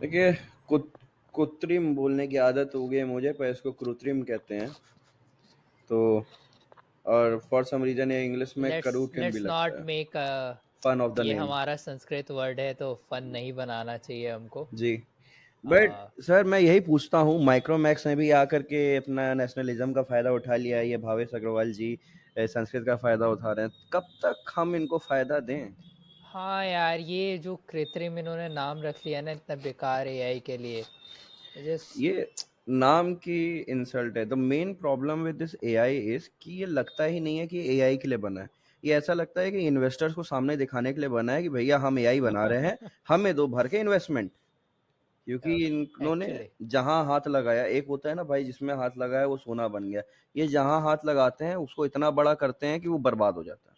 देखिए, कृत्रिम बोलने की आदत हो गई है मुझे, पर इसको कृत्रिम कहते हैं। तो और फॉर सम रीजन ये इंग्लिश में लेट्स करूटिम भी लेट्स लगता नॉट है। मेक, फन ऑफ द ये नेम। हमारा संस्कृत वर्ड है तो फन नहीं बनाना चाहिए हमको। जी। बट आ, सर मैं यही पूछता हूँ, माइक्रोमैक्स ने भी आकर के अपना नेशनलिज्म का फायदा उठा लिया है, ये भावेश अग्रवाल जी संस्कृत का फायदा उठा रहे हैं, कब तक हम इनको फायदा दें। हाँ यार, ये जो कृत्रिम इन्होंने नाम रख लिया ना इतना बेकार एआई के लिए, जस्ट। ये नाम की इंसल्ट है। The main problem with this AI is कि ये लगता ही नहीं है कि एआई के लिए बना है। ये ऐसा लगता है कि इन्वेस्टर्स को सामने दिखाने के लिए बना है कि भैया हम एआई बना रहे हैं, हमें दो भर के इन्वेस्टमेंट। क्योंकि इन्होंने एक्चुअली जहां हाथ लगाया, एक होता है ना भाई जिसमें हाथ लगाया वो सोना बन गया, ये जहां हाथ लगाते हैं उसको इतना बड़ा करते हैं कि वो बर्बाद हो जाता है।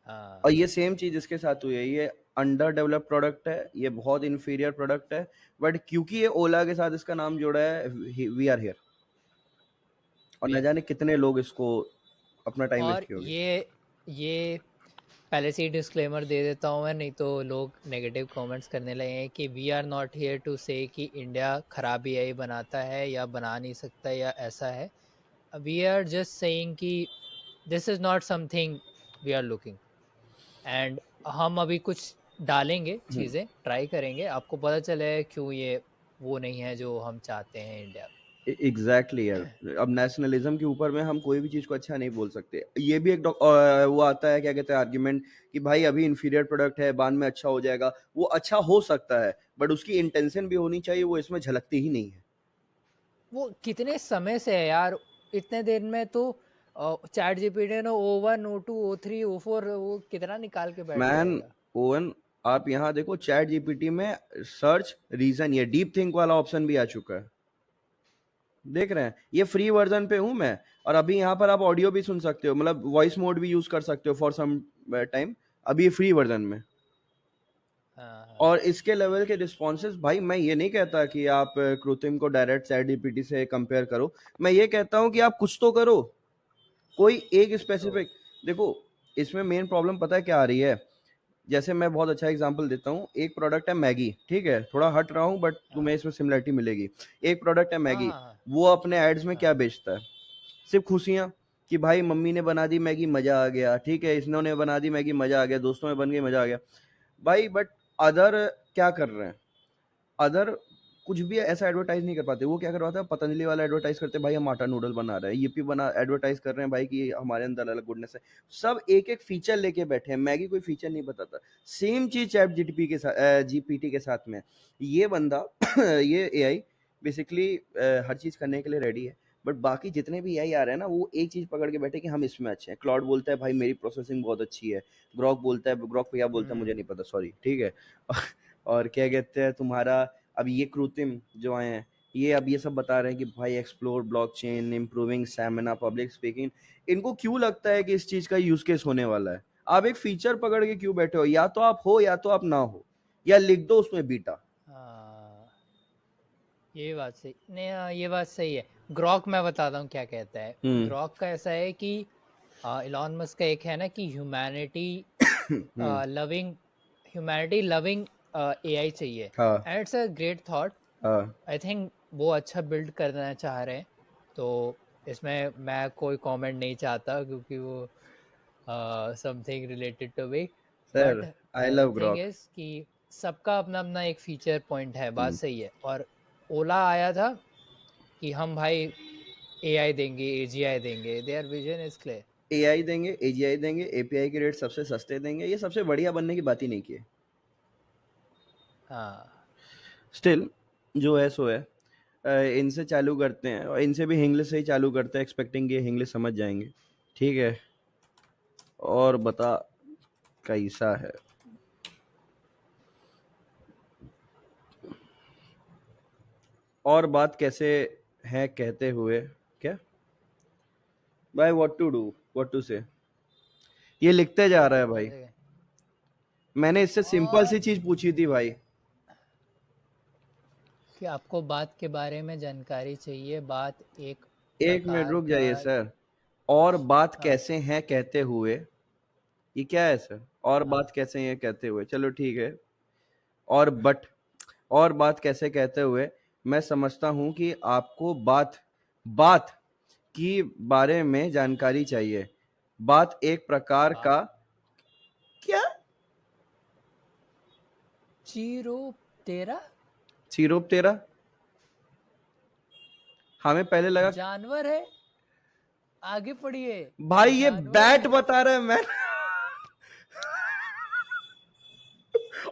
और हाँ। ये सेम चीज इसके साथ हुई है। ये अंडर डेवलप प्रोडक्ट है, ये बहुत इन्फीरियर प्रोडक्ट है, बट क्योंकि ये ओला के साथ इसका नाम जुड़ा है, वी आर हियर। और न वी जाने कितने लोग इसको अपना टाइम वेस्ट और किए होगे। ये पहले से ही डिस्क्लेमर दे देता हूँ मैं, नहीं तो लोग नेगेटिव कमेंट्स करने लगे हैं कि we are not here to say कि इंडिया खराब एआई बनाता है या बना नहीं सकता या ऐसा है। वी आर जस्ट सेइंग कि this is not something we are looking. And हम अभी कुछ डालेंगे, चीज़ें ट्राई करेंगे, आपको पता चले क्यों ये वो नहीं है जो हम चाहते हैं इंडिया एग्जैक्टली यार। में। अब नेशनलिज्म के ऊपर में हम कोई भी चीज को अच्छा नहीं बोल सकते। ये भी एक वो आता है, क्या कहते हैं, आर्ग्यूमेंट कि भाई अभी इंफीरियर प्रोडक्ट है, बाद में अच्छा हो जाएगा। वो अच्छा हो सकता है, बट उसकी इंटेंशन भी होनी चाहिए, वो इसमें झलकती ही नहीं है। वो कितने समय से है यार, इतने देर में तो चैट जीपीटी ने O1 O2 O3 O4 वो कितना निकाल के बैठ मैन, जाएगा। ओवन, आप यहाँ देखो चैट जीपीटी में सर्च रीजन, ये डीप थिंक वाला ऑप्शन भी आ चुका है। देख रहे हैं, ये फ्री वर्जन पे हूं मैं। और अभी यहाँ पर आप ऑडियो भी सुन सकते हो, मतलब वॉइस मोड भी यूज कर सकते हो फॉर सम टाइम। अभी फ्री वर्जन में। हाँ हाँ। और इसके लेवल के रिस्पॉन्सेज, भाई मैं ये नहीं कहता कि आप कृत्रिम को डायरेक्ट चैट जीपीटी से कंपेयर करो। मैं ये कहता हूँ कि आप कुछ तो करो, कोई एक तो स्पेसिफिक। देखो, इसमें मेन प्रॉब्लम पता है क्या आ रही है? जैसे मैं बहुत अच्छा एग्जांपल देता हूँ, एक प्रोडक्ट है मैगी, ठीक है, थोड़ा हट रहा हूँ बट हाँ तुम्हें इसमें सिमिलरिटी मिलेगी। एक प्रोडक्ट है हाँ मैगी, हाँ वो अपने एड्स में क्या हाँ बेचता है? सिर्फ खुशियां, कि भाई मम्मी ने बना दी मैगी, मजा आ गया, ठीक है, इन्होंने बना दी मैगी, मजा आ गया, दोस्तों में बन गई, मजा आ गया। भाई बट अदर क्या कर रहे हैं? अदर कुछ भी ऐसा एडवर्टाइज नहीं कर पाते। वो क्या करवाता है, पतंजलि वाला एडवर्टाइज करते हैं, भाई हम आटा नूडल बना रहे हैं, ये भी बना एडवर्टाइज कर रहे हैं भाई कि हमारे अंदर अलग गुडनेस है। सब एक एक फीचर लेके बैठे हैं, मैगी कोई फीचर नहीं बताता। सेम चीज चैट जीटीपी के साथ, जीपीटी के साथ में। ये बंदा ये एआई बेसिकली हर चीज करने के लिए रेडी है, बट बाकी जितने भी एआई आ रहे हैं ना, वो एक चीज पकड़ के बैठे कि हम इसमें अच्छे हैं। क्लाउड बोलता है भाई मेरी प्रोसेसिंग बहुत अच्छी है, ग्रॉक बोलता है, ग्रॉक क्या बोलता है मुझे हम्म नहीं पता, सॉरी, ठीक है। और क्या कहते हैं तुम्हारा, अब ये कृत्रिम जो आए हैं, ये अब ये सब बता रहे हैं कि भाई explore blockchain, improving stamina, public speaking. इनको क्यों लगता है कि इस चीज का यूज केस होने वाला है? आप एक फीचर पकड़ के क्यों बैठे हो? या तो आप हो या तो आप ना हो, या लिख दो उसमें बीटा। हाँ, ये बात सही नहीं, हाँ, ये बात सही है। ग्रॉक मैं बताता हूँ क्या कहता है। हम्म। ग्रॉक का ऐसा है कि इलॉन मस्क का एक है ना कि hmm. Loving humanity loving AI चाहिए। हाँ। And it's a great thought. हाँ। आई थिंक वो अच्छा बिल्ड करना चाह रहे हैं। तो इसमें मैं कोई कमेंट नहीं चाहता क्योंकि वो something related to me. Sir, but I the love thing Grok. Is कि सबका अपना अपना एक फीचर पॉइंट है, बात हम्म। सही है। और ओला आया था कि हम भाई एआई देंगे, एजीआई देंगे, their vision is clear. AI देंगे, एजीआई देंगे, एपीआई के रेट सबसे सस्ते देंगे, ये सबसे बढ़िया बनने की बात ही नहीं की है। हाँ स्टिल जो है सो है। इनसे चालू करते हैं, और इनसे भी इंग्लिश से ही चालू करते हैं, एक्सपेक्टिंग ये इंग्लिश समझ जाएंगे। ठीक है, और बता कैसा है? और बात कैसे है कहते हुए, क्या भाई, what to do, what to say, ये लिखते जा ये रहा तो है बहुत भाई। जगह। मैंने इससे सिंपल सी और चीज पूछी थी भाई। कि आपको बात के बारे में जानकारी चाहिए, बात एक एक मिनट प्रकार रुक का। जाइए सर। और बात हाँ कैसे हैं कहते हुए, ये क्या है सर? और बात हाँ कैसे हैं कहते हुए, चलो ठीक है। और बट, और बात कैसे कहते हुए, मैं समझता हूं कि आपको बात बात की बारे में जानकारी चाहिए। बात एक प्रकार बा का, क्या? चीरो तेरा सिरोप तेरा? हमें पहले लगा। जानवर है, आगे पढ़िए। भाई ये जानवर बैट है। बता रहा है मैं।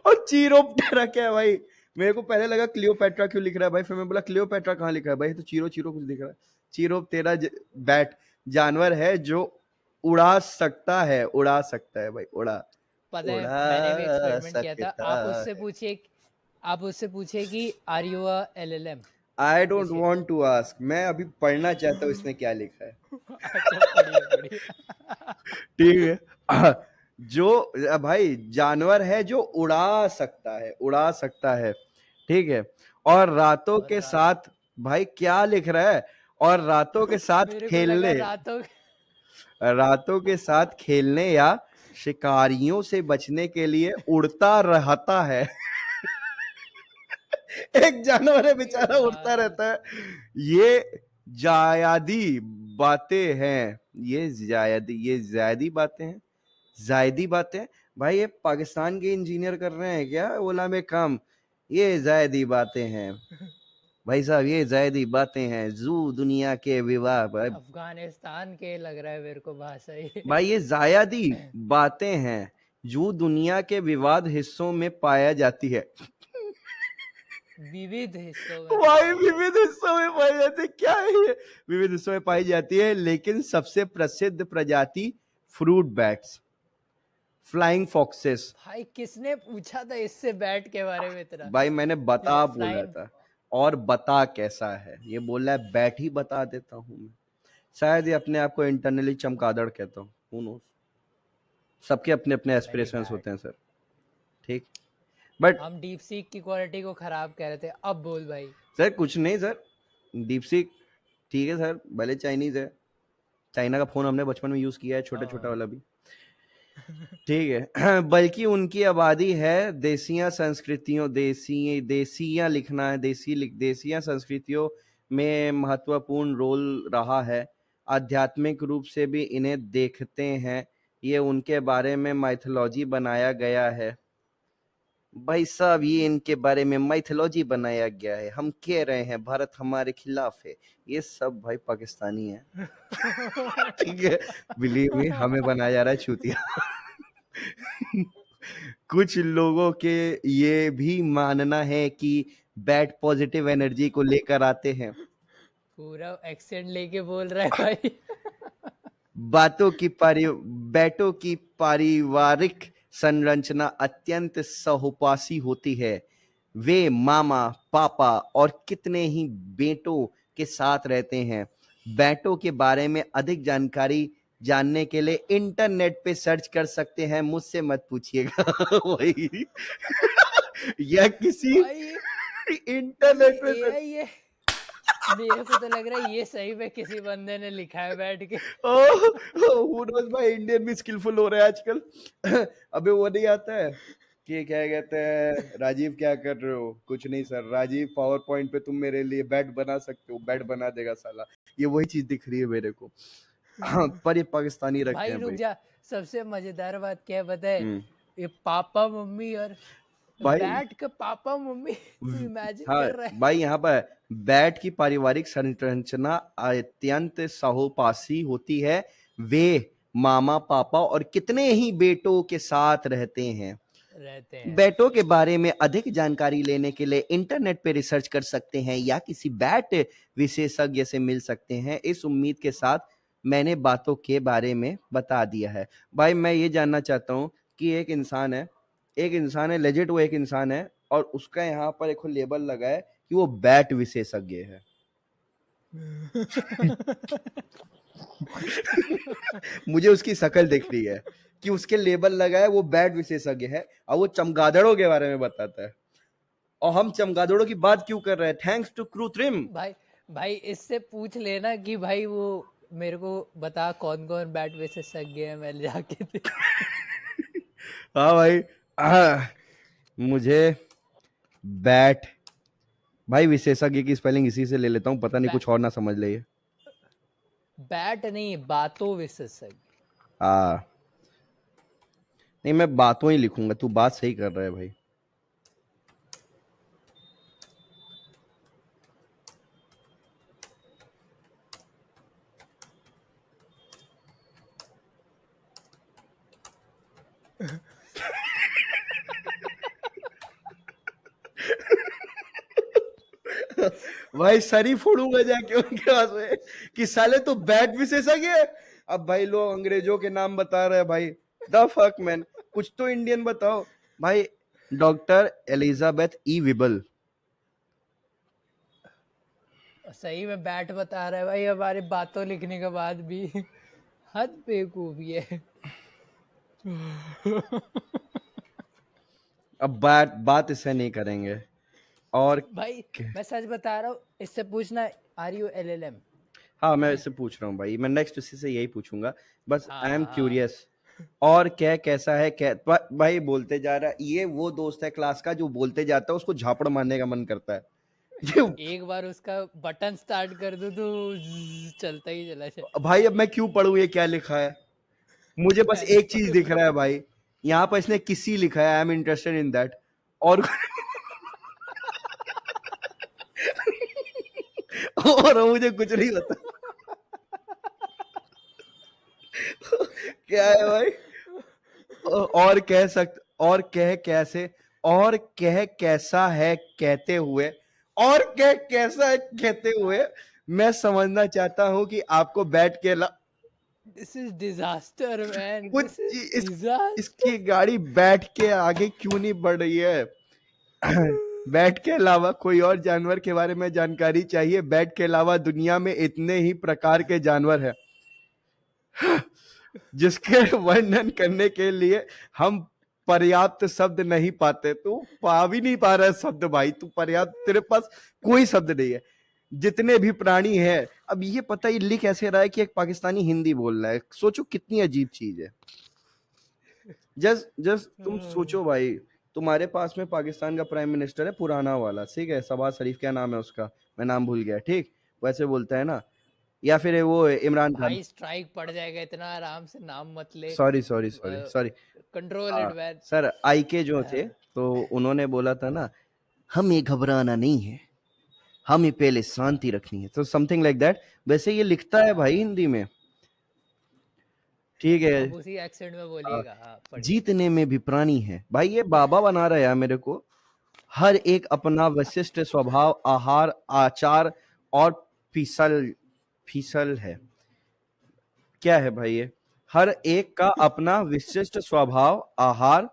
और चीरोप तेरा क्या है भाई? मेरे को पहले लगा क्लियोपेट्रा क्यों लिख रहा है भाई, फिर मैं बोला क्लियोपेट्रा कहाँ लिखा है भाई, तो चीरो चीरो कुछ दिख रहा है। चीरोप तेरा बैट जानवर है जो उड़ा सकता है, उड़ा सकता है भाई, उड़ा पता है, मैंने भी उड़ा एक्सपेरिमेंट किया था। सकता है। आप उससे पूछिए कि are you a LLM. I don't पूछिए। वांट टू आस्क, मैं अभी पढ़ना चाहता हूँ इसमें क्या लिखा है। अच्छा, पढ़िए पढ़िए। ठीक है। जो भाई जानवर है जो उड़ा सकता है, उड़ा सकता है, ठीक है। और रातों और के रात साथ, भाई क्या लिख रहा है? और रातों के साथ मेरे को लगा खेलने, रातों। रातों के साथ खेलने या शिकारियों से बचने के लिए उड़ता रहता है। एक जानवर है बेचारा, उड़ता भाई रहता है। ये जायदी बातें हैं, ये जायदी बातें हैं, जायदी बातें। भाई ये पाकिस्तान के इंजीनियर कर रहे हैं क्या ओला में काम? ये जायदी बातें हैं भाई साहब, ये जायदी बातें हैं। जू दुनिया के विवाह भाई। अफगानिस्तान के लग रहा है मेरे को भाषा ये। भाई ये जायदी बातें हैं जो दुनिया के विवाद हिस्सों में पाया जाती है। विविध हिस्सों में भाई पाया जाता विविध हिस्सों में पाई जाती है, क्या है ये? विविध हिस्सों में पाई जाती है, लेकिन सबसे प्रसिद्ध प्रजाति फ्रूट बैट्स, फ्लाइंग फॉक्सेस। भाई किसने पूछा था इससे बैट के बारे में इतना? भाई मैंने बता बोला फ्लाइंग। था, और बता कैसा है, ये बोल रहा है बैट ही बता देता हूँ मैं। शायद ये अपने आप को इंटरनली चमगादड़ कहता हूँ, who knows? सबके अपने अपने वेरी एस्पिरेशंस बैड। होते हैं सर, ठीक। बट हम डीप सीक की क्वालिटी को खराब कह रहे थे, अब बोल भाई। सर कुछ नहीं सर, डीप सीक ठीक है सर, भले चाइनीज है, चाइना का फोन हमने बचपन में यूज किया है, छोटा छोटा हाँ। वाला भी, ठीक है। बल्कि उनकी आबादी है देसिया संस्कृतियों, देसिया लिखना है, देसिया संस्कृतियों में महत्वपूर्ण रोल रहा है। आध्यात्मिक रूप से भी इन्हें देखते हैं, ये उनके बारे में माइथोलॉजी बनाया गया है। भाई साहब ये इनके बारे में माइथोलॉजी बनाया गया है, हम कह रहे हैं भारत हमारे खिलाफ है, ये सब भाई पाकिस्तानी है। ठीक है, बिलीव मी, हमें बनाया जा रहा है चूतिया। कुछ लोगों के ये भी मानना है कि बैट पॉजिटिव एनर्जी को लेकर आते हैं। पूरा एक्सेंट लेके बोल रहा है भाई। बातों की पारि बैटों की पारिवारिक संरचना अत्यंत सहोपासी होती है। वे मामा, पापा और कितने ही बेटों के साथ रहते हैं। बैटों के बारे में अधिक जानकारी जानने के लिए इंटरनेट पे सर्च कर सकते हैं, मुझसे मत पूछिएगा। वही या किसी भाई ये इंटरनेट पे सर्च। एआई है। मेरे को तो लग रहा है ये सही में किसी बंदे ने लिखा है बैठ के। हु नोस भाई, इंडियन भी स्किलफुल हो रहे हैं आजकल। अबे वो नहीं आता है कि क्या कहते हैं, राजीव क्या कर रहे हो? कुछ नहीं सर, राजीव पावर पॉइंट पे तुम मेरे लिए बैट बना सकते हो, बैट बना देगा साला। ये वही चीज दिख रही है मेरे को। हाँ, पर ये पाकिस्तानी रखे भाई हैं रुक भाई। जा, सबसे मजेदार बात क्या है पता है? हम्म। ये पापा मम्मी और भाई बैट का पापा मम्मी। तू इमेजिन हाँ कर रहा है? भाई, यहाँ पर बैट की पारिवारिक संरचना अत्यंत साहोपासी होती है। वे मामा, पापा और कितने ही बेटों के साथ रहते हैं। रहते हैं। बैटों के बारे में अधिक जानकारी लेने के लिए इंटरनेट पे रिसर्च कर सकते हैं या किसी बैट विशेषज्ञ से मिल सकते हैं। इस उम्मीद के साथ मैंने बातों के बारे में बता दिया है। भाई मैं ये जानना चाहता हूँ कि एक इंसान है लेजिट, वो एक इंसान है और उसका यहाँ पर एक लेबल लगा है कि वो बैट विशेषज्ञ है। मुझे उसकी शक्ल दिख रही है कि उसके लेबल लगा है वो बैट विशेषज्ञ है, और वो चमगादड़ों के बारे में बताता है। और हम चमगादड़ों की बात क्यों कर रहे हैं? थैंक्स टू कृत्रिम। भाई भाई इससे पूछ लेना कि भाई वो मेरे को बता कौन कौन बैट विशेषज्ञ है, मैं जाके हाँ भाई, मुझे बैट, भाई विशेषज्ञ की स्पेलिंग इसी से ले लेता हूँ, पता नहीं बै, कुछ और ना समझ ले ये। बैट नहीं, बातों विशेषज्ञ। आ नहीं, मैं बातों ही लिखूंगा, तू बात सही कर रहा है भाई। भाई सर ही फोड़ूंगा जाके उनके पास में कि साले तो बैट विशेषज्ञ है। अब भाई लोग अंग्रेजों के नाम बता रहे हैं भाई, द फक मैन, कुछ तो इंडियन बताओ भाई। डॉक्टर एलिजाबेथ ई विबल। सही में बैट बता रहा है भाई हमारे बातों लिखने के बाद भी। हद बेवकूफी है। अब बात इससे नहीं करेंगे। और भाई मैं सच बता रहा हूँ, इससे पूछना आर यू LLM। हाँ, मैं इससे पूछ रहा हूँ भाई, मैं नेक्स्ट इसी से यही पूछूंगा, बस आई हाँ एम हाँ। क्यूरियस। और क्या कैसा है क्या भाई बोलते जा रहा है, ये वो दोस्त है क्लास का जो बोलते जाता है उसको झापड़ मारने का मन करता है। ये एक बार उसका बटन स्टार्ट कर दो तो चलता ही चला जाए। भाई अब मैं क्यों पढ़ूं ये क्या लिखा है? मुझे बस मैं नहीं एक चीज दिख पढ़ूंगा। रहा है भाई, यहाँ पर इसने किसी लिखा है, I am interested in that. और और मुझे कुछ नहीं पता क्या है भाई। और कह सकते, और कह कैसे, और कह कैसा है कहते हुए, और कह कैसा है कहते हुए मैं समझना चाहता हूं कि आपको बैठ के दिस इज डिजास्टर मैन, कुछ दिस इज इस, डिजास्टर। इसकी गाड़ी बैठ के आगे क्यों नहीं बढ़ रही है? बैट के अलावा कोई और जानवर के बारे में जानकारी चाहिए? बैट के अलावा दुनिया में इतने ही प्रकार के जानवर हैं जिसके वर्णन करने के लिए हम पर्याप्त शब्द नहीं पाते। तू पा भी नहीं पा रहा है शब्द भाई, तू पर्याप्त, तेरे पास कोई शब्द नहीं है। जितने भी प्राणी है, अब ये पता ही लिख ऐसे रहा है कि एक पाकिस्तानी हिंदी बोल रहा है। सोचो कितनी अजीब चीज है। जस्ट जस्ट तुम सोचो भाई, तुम्हारे पास में पाकिस्तान का प्राइम मिनिस्टर है पुराना वाला, ठीक है, शहबाज शरीफ, क्या नाम है उसका, मैं नाम भूल गया, ठीक, वैसे बोलता है ना, या फिर वो इमरान खान, भाई स्ट्राइक पड़ जाएगा, इतना आराम से नाम मत ले। Sorry sorry sorry sorry, control हाँ इट मैन। सर, आई के जो थे, तो उन्होंने बोला था ना, हमें घबराना नहीं है, हमें पहले शांति रखनी है, तो समथिंग लाइक दैट। वैसे ये लिखता है भाई हिंदी में, ठीक है। अब उसी एक्सेंट में बोलिएगा, हाँ पढ़िए। जीतने में भी प्राणी है भाई, ये बाबा बना रहा है यार मेरे को। हर एक अपना विशिष्ट स्वभाव, आहार, आचार और फिसल फिसल है। क्या है भाई ये? हर एक का अपना विशिष्ट स्वभाव, आहार,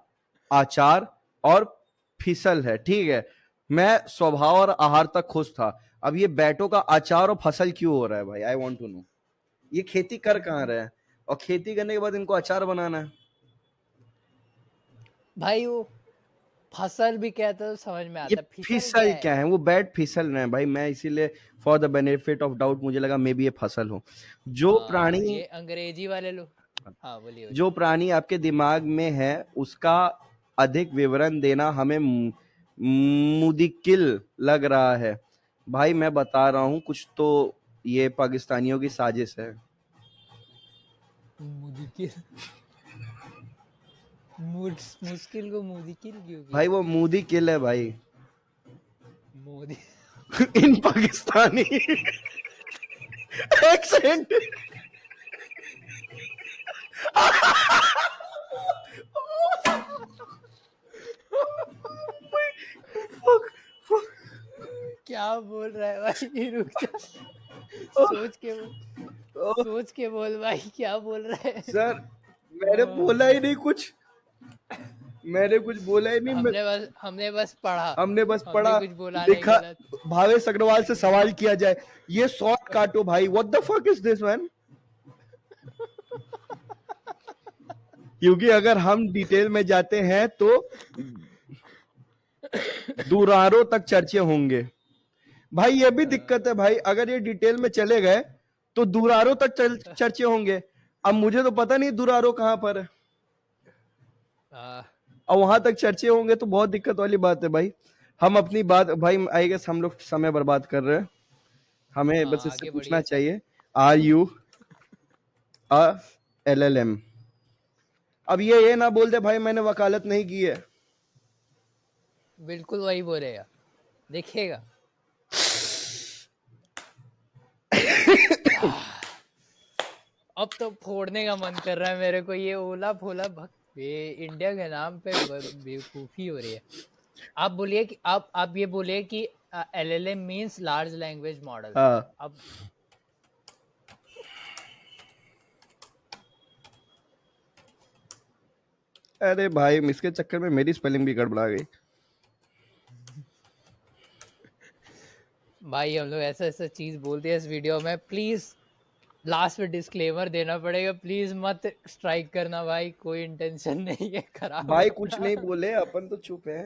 आचार और फिसल है, ठीक है। मैं स्वभाव और आहार तक खुश था, अब ये बैटों का आचार और फसल क्यों हो रहा है भाई? I want to know. ये खेती कर कहाँ रहे हैं, और खेती करने के बाद इनको अचार बनाना है। भाई वो फसल भी कहता तो समझ में ये आता, फिसल क्या फिसल है? क्या है? वो बैट फिसल रहे हैं भाई, मैं इसीलिए for the benefit of doubt मुझे लगा मे बी ये फसल हो। जो प्राणी, ये अंग्रेजी वाले लोग। हाँ बोलिए बोलिए। जो प्राणी आपके दिमाग में है उसका अधिक विवरण देना हमें मुदिकिल लग रहा है। भाई मैं बता रहा हूँ कुछ तो, ये पाकिस्तानियों की साजिश है। मुदिकिल, मुश्किल को मुदिकिल क्यों भाई किया? वो मोदी किल है भाई। मोदी। इन पाकिस्तानी एक्सेंट। क्या बोल रहा है भाई, रुक जा, सोच के बोल, सोच के बोल भाई, क्या बोल रहा है? सर मैंने बोला ही नहीं कुछ, मैंने कुछ बोला ही नहीं। हमने बस पढ़ा, हमने बस हमने पढ़ा, कुछ बोला नहीं लिखा। गलत। भावेश अग्रवाल से सवाल किया जाए, ये शॉर्ट काटो भाई, what the fuck is this man. क्योंकि अगर हम डिटेल में जाते हैं तो दुरारों तक चर्चे होंगे भाई, ये भी दिक्कत है भाई, अगर ये डिटेल में चले गए तो दुरारों तक चर्चे होंगे। अब मुझे तो पता नहीं दुरारो कहां पर है, और वहां तक चर्चे होंगे तो बहुत दिक्कत वाली बात है भाई। हम अपनी बात भाई, आई गेस हम लोग समय बर्बाद कर रहे हैं। हमें बस इससे आगे पूछना बढ़िए सर। चाहिए, आर यू अ LLM? अब ये ना बोल दे भाई मैंने वकालत नहीं की है। बिल्कुल वही बोलेगा, देखिएगा। अब तो फोड़ने का मन कर रहा है मेरे को, ये ओला फोला ये इंडिया के नाम पे बेवकूफी हो रही है। आप बोलिए कि आप ये बोलिए कि LLM means large language model. हाँ, अब अरे भाई इसके चक्कर में मेरी स्पेलिंग भी गड़बड़ा गई। भाई हम लोग ऐसा ऐसा चीज बोलते हैं इस वीडियो में, प्लीज लास्ट में डिस्क्लेमर देना पड़ेगा, प्लीज मत स्ट्राइक करना भाई, कोई इंटेंशन नहीं है खराब भाई कुछ करना। नहीं बोले, अपन तो चुप है।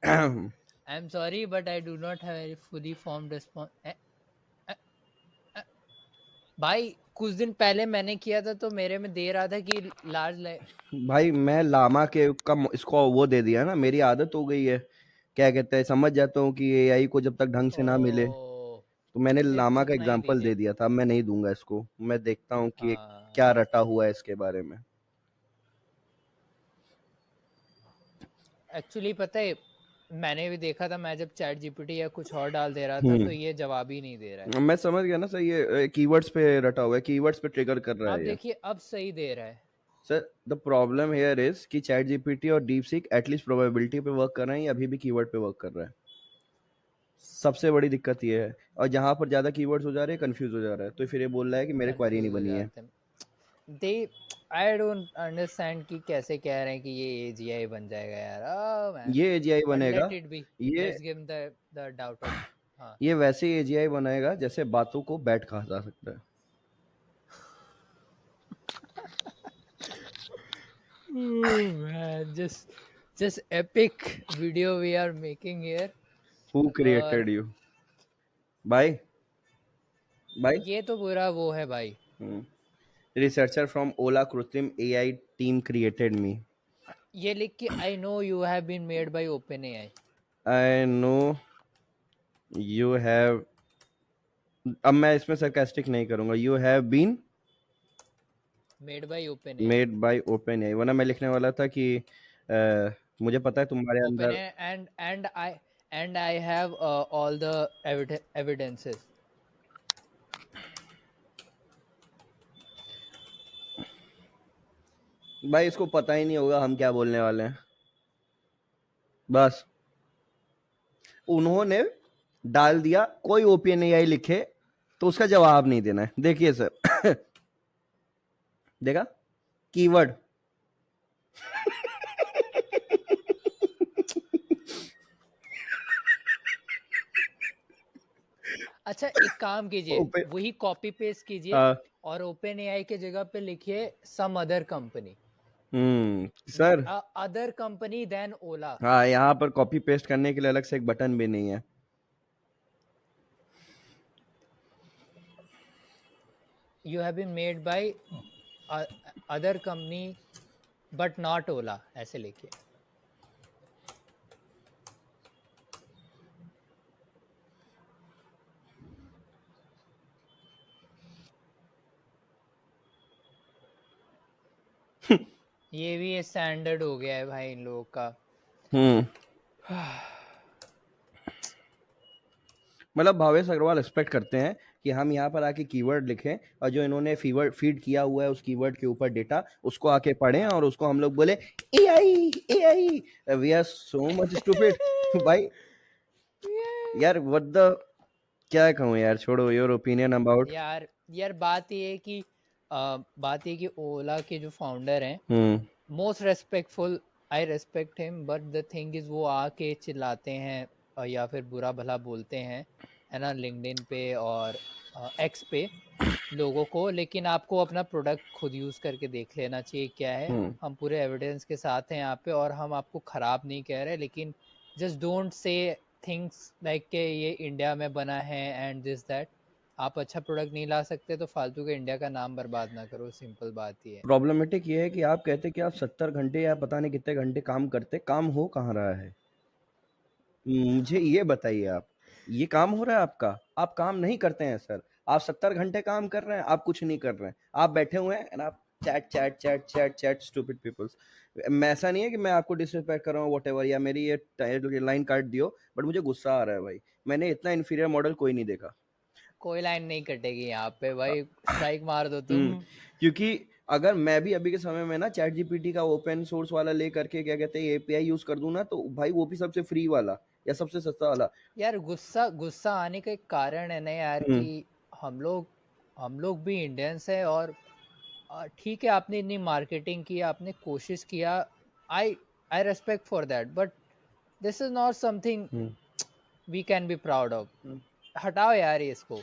I am sorry but I do not have fully formed response. भाई कुछ दिन पहले मैंने किया था तो मेरे में दे रहा था कि लार्ज। भाई मैं लामा के कम इसको वो दे दिया ना, मेरी आदत हो गई है, क्या कहते हैं, समझ जाता हूँ कि AI को जब तक ढंग से ना मिले, ओ, तो मैंने सिर्फ लामा का उतना ही एग्जांपल दे दीजिए। दिया था। अब मैं नहीं दूंगा इसको, मैं देखता हूँ कि ये हाँ क्या रटा हुआ है इसके बारे में। एक्चुअली पता है, मैंने भी देखा था, मैं जब चैट जीपीटी या कुछ और डाल दे रहा था तो हम्म ये जवाब ही नहीं दे रहा है। मैं समझ गया ना सर, ये कीवर्ड्स पे रटा हुआ है, कीवर्ड्स पे ट्रिगर कर रहा अब है ये। देखिए, अब सही दे रहा है। Sir the problem here is कि चैट जीपीटी और डीप सीक एटलीस्ट प्रोबेबिलिटी पे वर्क कर रहे हैं, या अभी भी कीवर्ड पे वर्क कर रहा है। सबसे बड़ी दिक्कत ये है, और जहां पर ज्यादा कीवर्ड्स हो जा रहे हैं कंफ्यूज हो जा रहा है, तो फिर ये बोल रहा है कि मेरे क्वेरी नहीं कंफ्यूज हो बनी है। जाते हैं दे। आई डोंट अंडरस्टैंड कि कैसे कह रहे हैं कि ये एजीआई बन जाएगा यार। ओह मैन, ये एजीआई बट बनेगा। Let it be. ये let's give the doubt of. हाँ। ये वैसे एजीआई बनाएगा जैसे बातों को बैट कहा जा सकता है। Man, just epic video we are making here। Who और क्रिएटेड यू बाय बाय ये तो पूरा वो है भाई। रिसर्चर फ्रॉम ओला कृत्रिम एआई टीम क्रिएटेड मी। ये लिख के I know you have been made by OpenAI. I know you have, अब मैं इसमें सरकास्टिक नहीं करूंगा, you have been made by OpenAI. Made by OpenAI, वरना मैं लिखने वाला था कि मुझे पता है तुम्हारे ओपन अंदर। AI and I have all the evidences। भाई इसको पता ही नहीं होगा हम क्या बोलने वाले हैं, बस उन्होंने डाल दिया कोई ओपन एआई लिखे तो उसका जवाब नहीं देना है। देखिए सर देखा कीवर्ड अच्छा, एक काम कीजिए, ओपन, वही कॉपी पेस्ट कीजिए और ओपन एआई के जगह पे लिखिए some other company. Sir other company then Ola. हाँ, यहाँ पर कॉपी पेस्ट करने के लिए अलग से एक बटन भी नहीं है। You have been made by other company but not Ola, ऐसे लिखिए। ये भी स्टैंडर्ड हो गया है भाई इन लोगों का। हम्म मतलब भावेश अग्रवाल एक्सपेक्ट करते हैं कि हम यहाँ पर आके कीवर्ड लिखें, और जो इन्होंने फीवर्ड फीड किया हुआ है उस कीवर्ड के ऊपर डेटा, उसको आके पढ़ें हाँ। और उसको हम लोग बोले AI AI. We are so much stupid भाई। यार व्हाट द, क्या कहूँ यार, छोड़ो, योर ओपिनियन अबाउट। यार यार बात ये कि ओला के जो फाउंडर हैं, hmm most respectful, I respect him, but the thing is वो आके चिल्लाते हैं या फिर बुरा भला बोलते हैं, है ना, लिंक्डइन पे और एक्स पे लोगों को। लेकिन आपको अपना प्रोडक्ट खुद यूज़ करके देख लेना चाहिए क्या है। हम्म हम पूरे एविडेंस के साथ हैं यहाँ पे, और हम आपको ख़राब नहीं कह रहे, लेकिन just don't say things like के ये इंडिया में बना है एंड दिस दैट। आप अच्छा प्रोडक्ट नहीं ला सकते तो फालतू के इंडिया का नाम बर्बाद ना करो, सिंपल बात ही है। प्रॉब्लमेटिक ये है कि आप कहते कि आप 70 घंटे या पता नहीं कितने घंटे काम करते, काम हो कहाँ रहा है? मुझे ये बताइए आप, ये काम हो रहा है आपका? आप काम नहीं करते हैं सर। आप 70 घंटे काम कर रहे हैं, आप कुछ नहीं कर रहे हैं, आप बैठे हुए हैं एंड आप chat chat chat chat chat stupid peoples. मैं, ऐसा नहीं है कि मैं आपको डिसरिस्पेक्ट कर रहा हूँ वॉट, या मेरी ये लाइन काट दियो, बट मुझे गुस्सा आ रहा है भाई। मैंने इतना इन्फीरियर मॉडल कोई नहीं देखा। कोई लाइन नहीं कटेगी यहाँ पे भाई, स्ट्राइक मार दो तुम। क्योंकि अगर मैं भी अभी के समय में ना चैट जीपीटी का ओपन सोर्स वाला ले करके क्या कहते हैं एपीआई यूज कर दूं ना, तो भाई वो भी सबसे फ्री वाला या सबसे सस्ता वाला। यार गुस्सा गुस्सा आने का एक कारण है ना यार, हम्म कि हम लोग भी इंडियंस है, और ठीक है, आपने इतनी मार्केटिंग की, आपने कोशिश किया, I I respect for that, but this is not something hmm we can be proud of. Hmm. हटाओ यार ये, इसको।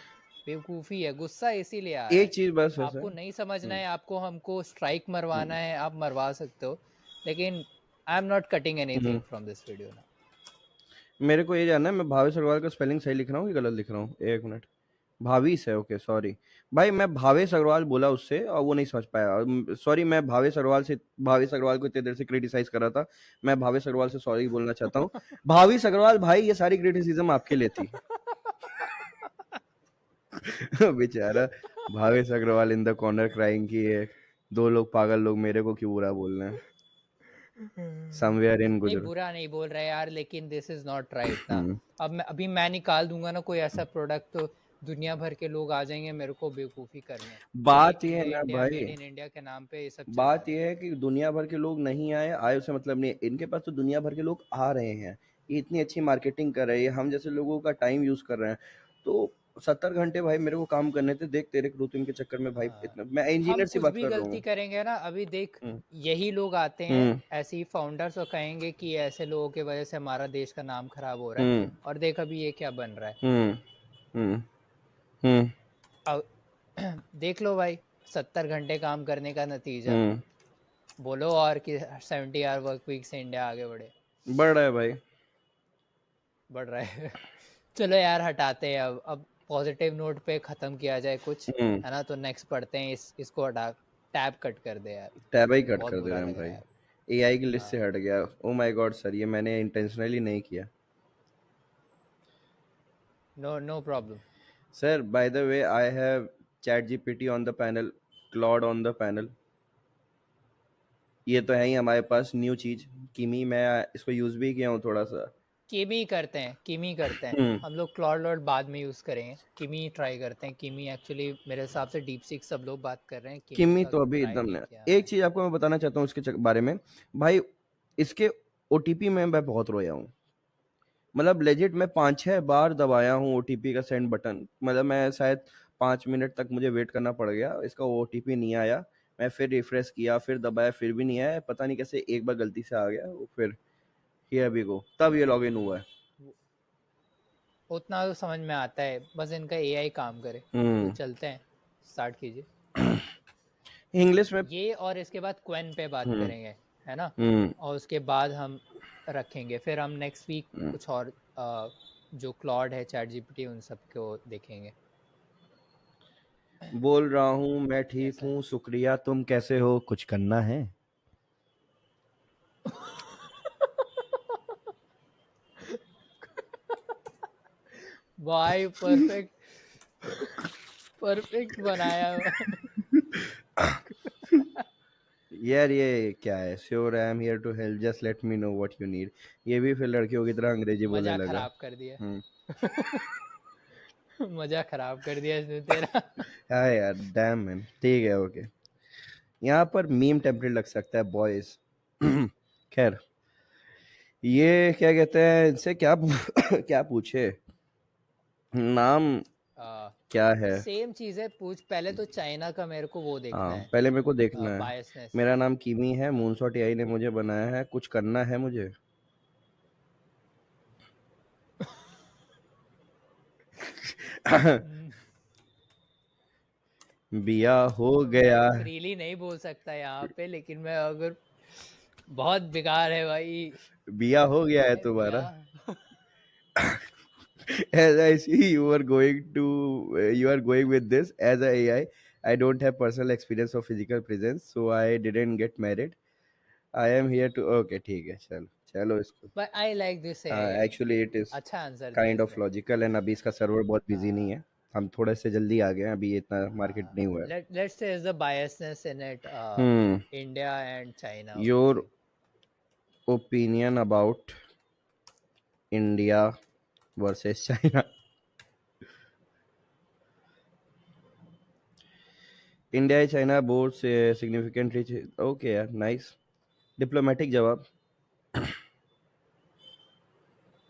बेवकूफ़ी है, गुस्सा इसीलिए आ रहा एक है। चीज बस है सर। आपको नहीं समझना है, आपको हमको स्ट्राइक मरवाना हम्म है, आप मरवा सकते हो, लेकिन आई am not cutting hmm. Anything from this video ना। मेरे को ये जानना है मैं भावेश अग्रवाल का स्पेलिंग सही लिख रहा हूँ कि गलत लिख रहा हूँ? एक मिनट। भावेश है, ओके सॉरी। भाई मैं भावेश अग्रवाल बोला उससे और वो नहीं समझ पाया, सॉरी। मैं भावेश अग्रवाल को इतनी देर से क्रिटिसाइज कर रहा था। मैं भावेश अग्रवाल से सॉरी बोलना चाहता हूँ। भावेश अग्रवाल भाई, ये सारी क्रिटिसिज्म आपके लिए थी। बेचारा Bhavesh Agarwal in the corner crying की है, दो लोग पागल लोग मेरे को क्यों बुरा बोल रहे हैं। समवेयर इन नहीं गुजरात। बुरा नहीं बोल रहे यार, लेकिन दिस इज नॉट राइट ना। हम्म। अभी मैं निकाल दूंगा ना कोई ऐसा प्रोडक्ट, तो दुनिया भर के लोग आ जाएंगे मेरे को बेवकूफ़ी करने, क्योंकि बात ये है इंडिया ना इंडिया भाई, मेड इन इंडिया के नाम पे ये सब चलता बात है। ये है कि दुनिया भर के लोग नहीं आए, आए उससे मतलब नहीं है, इनके पास तो दुनिया भर के लोग आ रहे हैं, ये इतनी अच्छी मार्केटिंग कर रहे हैं, हम जैसे लोगों का टाइम यूज कर रहे हैं। तो 70 घंटे भाई मेरे को काम करने थे, देख तेरे रुतिन के चक्कर में भाई, हाँ, इतना मैं हम इंजीनियर से कुछ बात भी कर रहा गलती हूँ। करेंगे ना, अभी देख, हम्म। यही लोग आते हैं हम्म। ऐसे ही फाउंडर्स और कहेंगे कि ऐसे लोगों की वजह से हमारा देश का नाम खराब हो रहा है, हम्म। और देख अभी ये क्या बन रहा है। हम्म। हम्म। हम्म। अब देख लो भाई, 70 घंटे काम करने का नतीजा। हम्म। बोलो और कि 70 आवर वर्क वीक से इंडिया आगे बढ़े। बढ़ रहा है भाई। बढ़ रहा है। चलो यार हटाते हैं, अब पॉजिटिव नोट पे ख़त्म किया जाए कुछ, हम्म। है ना। तो नेक्स्ट पढ़ते हैं, इसको हटा, टैब कट कर दे यार। टैब ही कट बहुत कर दे बुरा रहे हैं लग रहा भाई, है यार। एआई की लिस्ट से हाँ, हट गया। ओ माय गॉड सर, ये मैंने इंटेंशनली नहीं किया। No no problem. Sir by the way I have ChatGPT on the panel, Claude on the panel, ये तो है ही हमारे पास न्यू चीज। किमी, मैं इसको यूज भी किया हूँ थोड़ा सा। किमी करते हैं, किमी करते हैं। हम्म। हम लोग क्लॉड लॉट बाद में यूज़ करेंगे, किमी ट्राई करते हैं। किमी एक्चुअली मेरे हिसाब से डीप सीक सब लोग बात कर रहे हैं, किमी किमी का तो अभी ट्राई एकदम नहीं नया। किया एक हाँ। चीज आपको मैं बताना चाहता हूँ इसके बारे में भाई, इसके ओटीपी में मैं बहुत रोया हूँ। मतलब लेजिट मैं 5-6 बार दबाया हूँ ओटीपी का सेंड बटन, मतलब मैं शायद 5 मिनट तक मुझे वेट करना पड़ गया, इसका ओटीपी नहीं आया। मैं फिर रिफ्रेश किया, फिर दबाया, फिर भी नहीं आया, पता नहीं कैसे एक बार गलती से आ गया वो, फिर हियर वी गो, तब ये लॉगिन हुआ है। वो- उतना तो समझ में आता है, बस इनका एआई काम करे। तो हम्म। चलते हैं, स्टार्ट कीजिए। इंग्लिश में। ये और इसके बाद क्वेन पे बात हम्म। करेंगे, है ना। हम्म। और उसके बाद हम रखेंगे, फिर हम नेक्स्ट वीक हम्म। कुछ और जो क्लॉड है, चैट जीपीटी, उन सब को देखेंगे। बोल रहा हूँ मैं ठीक कैसा है। हूँ, शुक्रिया, तुम कैसे हो, कुछ करना है? भाई परफेक्ट, परफेक्ट बनाया। यार ये क्या है, sure I am here to help, just let me know what you need. ये भी फिर लड़कियों की तरह अंग्रेजी बोलने मजा लगा। खराब कर दिया। हम्म। मजा खराब कर दिया इसने तेरा। हाँ यार, डैम मैन, ठीक है, ओके। यहाँ पर मीम टेम्पलेट लग सकता है बॉयज। खैर, ये क्या कहते हैं, इनसे क्या क्या पूछे, नाम क्या है? सेम चीज है, पूछ पहले तो चाइना का मेरे को वो देखना हाँ है, पहले मेरे को देखना है। बायसनेस। मेरा नाम किमी है, मूनसॉट एआई ने मुझे बनाया है, कुछ करना है मुझे? बिया हो मैं गया। फ्रीली नहीं बोल सकता यहाँ पे, लेकिन मैं अगर, बहुत बेकार है भाई। बिया हो गया है है तुम्हारा। बिया। As I see you are going to you are going with this as a AI. I don't have personal experience of physical presence, so I didn't get married. I am here to okay, ठीक है, चलो चलो इसको। But I like this है। Actually it is अच्छा answer दिया kind of इसने। Logical, and अभी इसका सर्वर बहुत बिजी नहीं हाँ है, हम थोड़े से जल्दी आ गए हैं, अभी ये इतना मार्केट हाँ, नहीं हुआ है। let's say is the biasness in it, hmm. India and China your thing. Opinion about India versus China. India China board से सिग्निफिकेंटली, ओके यार, नाइस डिप्लोमेटिक जवाब।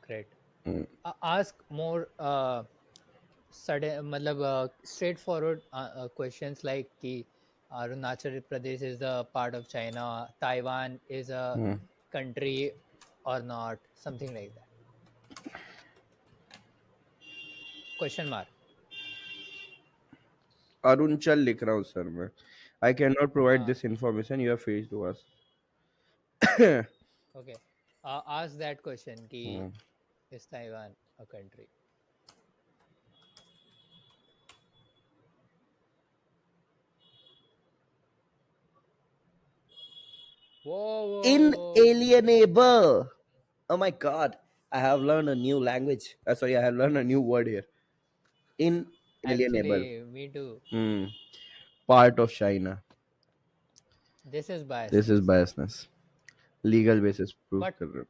Great. हम्म। Ask more sudden, मतलब straightforward questions like कि Arunachal Pradesh is a part of China, Taiwan is a हम्म। country or not, something like that. Question mark. Arunachal लिख रहा हूँ sir मैं। आई कैन नॉट प्रोवाइड हाँ, this information, you are free to us. okay. Ask that question कि is Taiwan a country? Whoa, whoa, whoa. Inalienable. Oh my god, I have learned a new language. Sorry, I have learned a new word here. Inalienable. Actually, me too. Hmm. Part of China. This is This is biasness. biasness. Legal basis prove but कर रहे हो।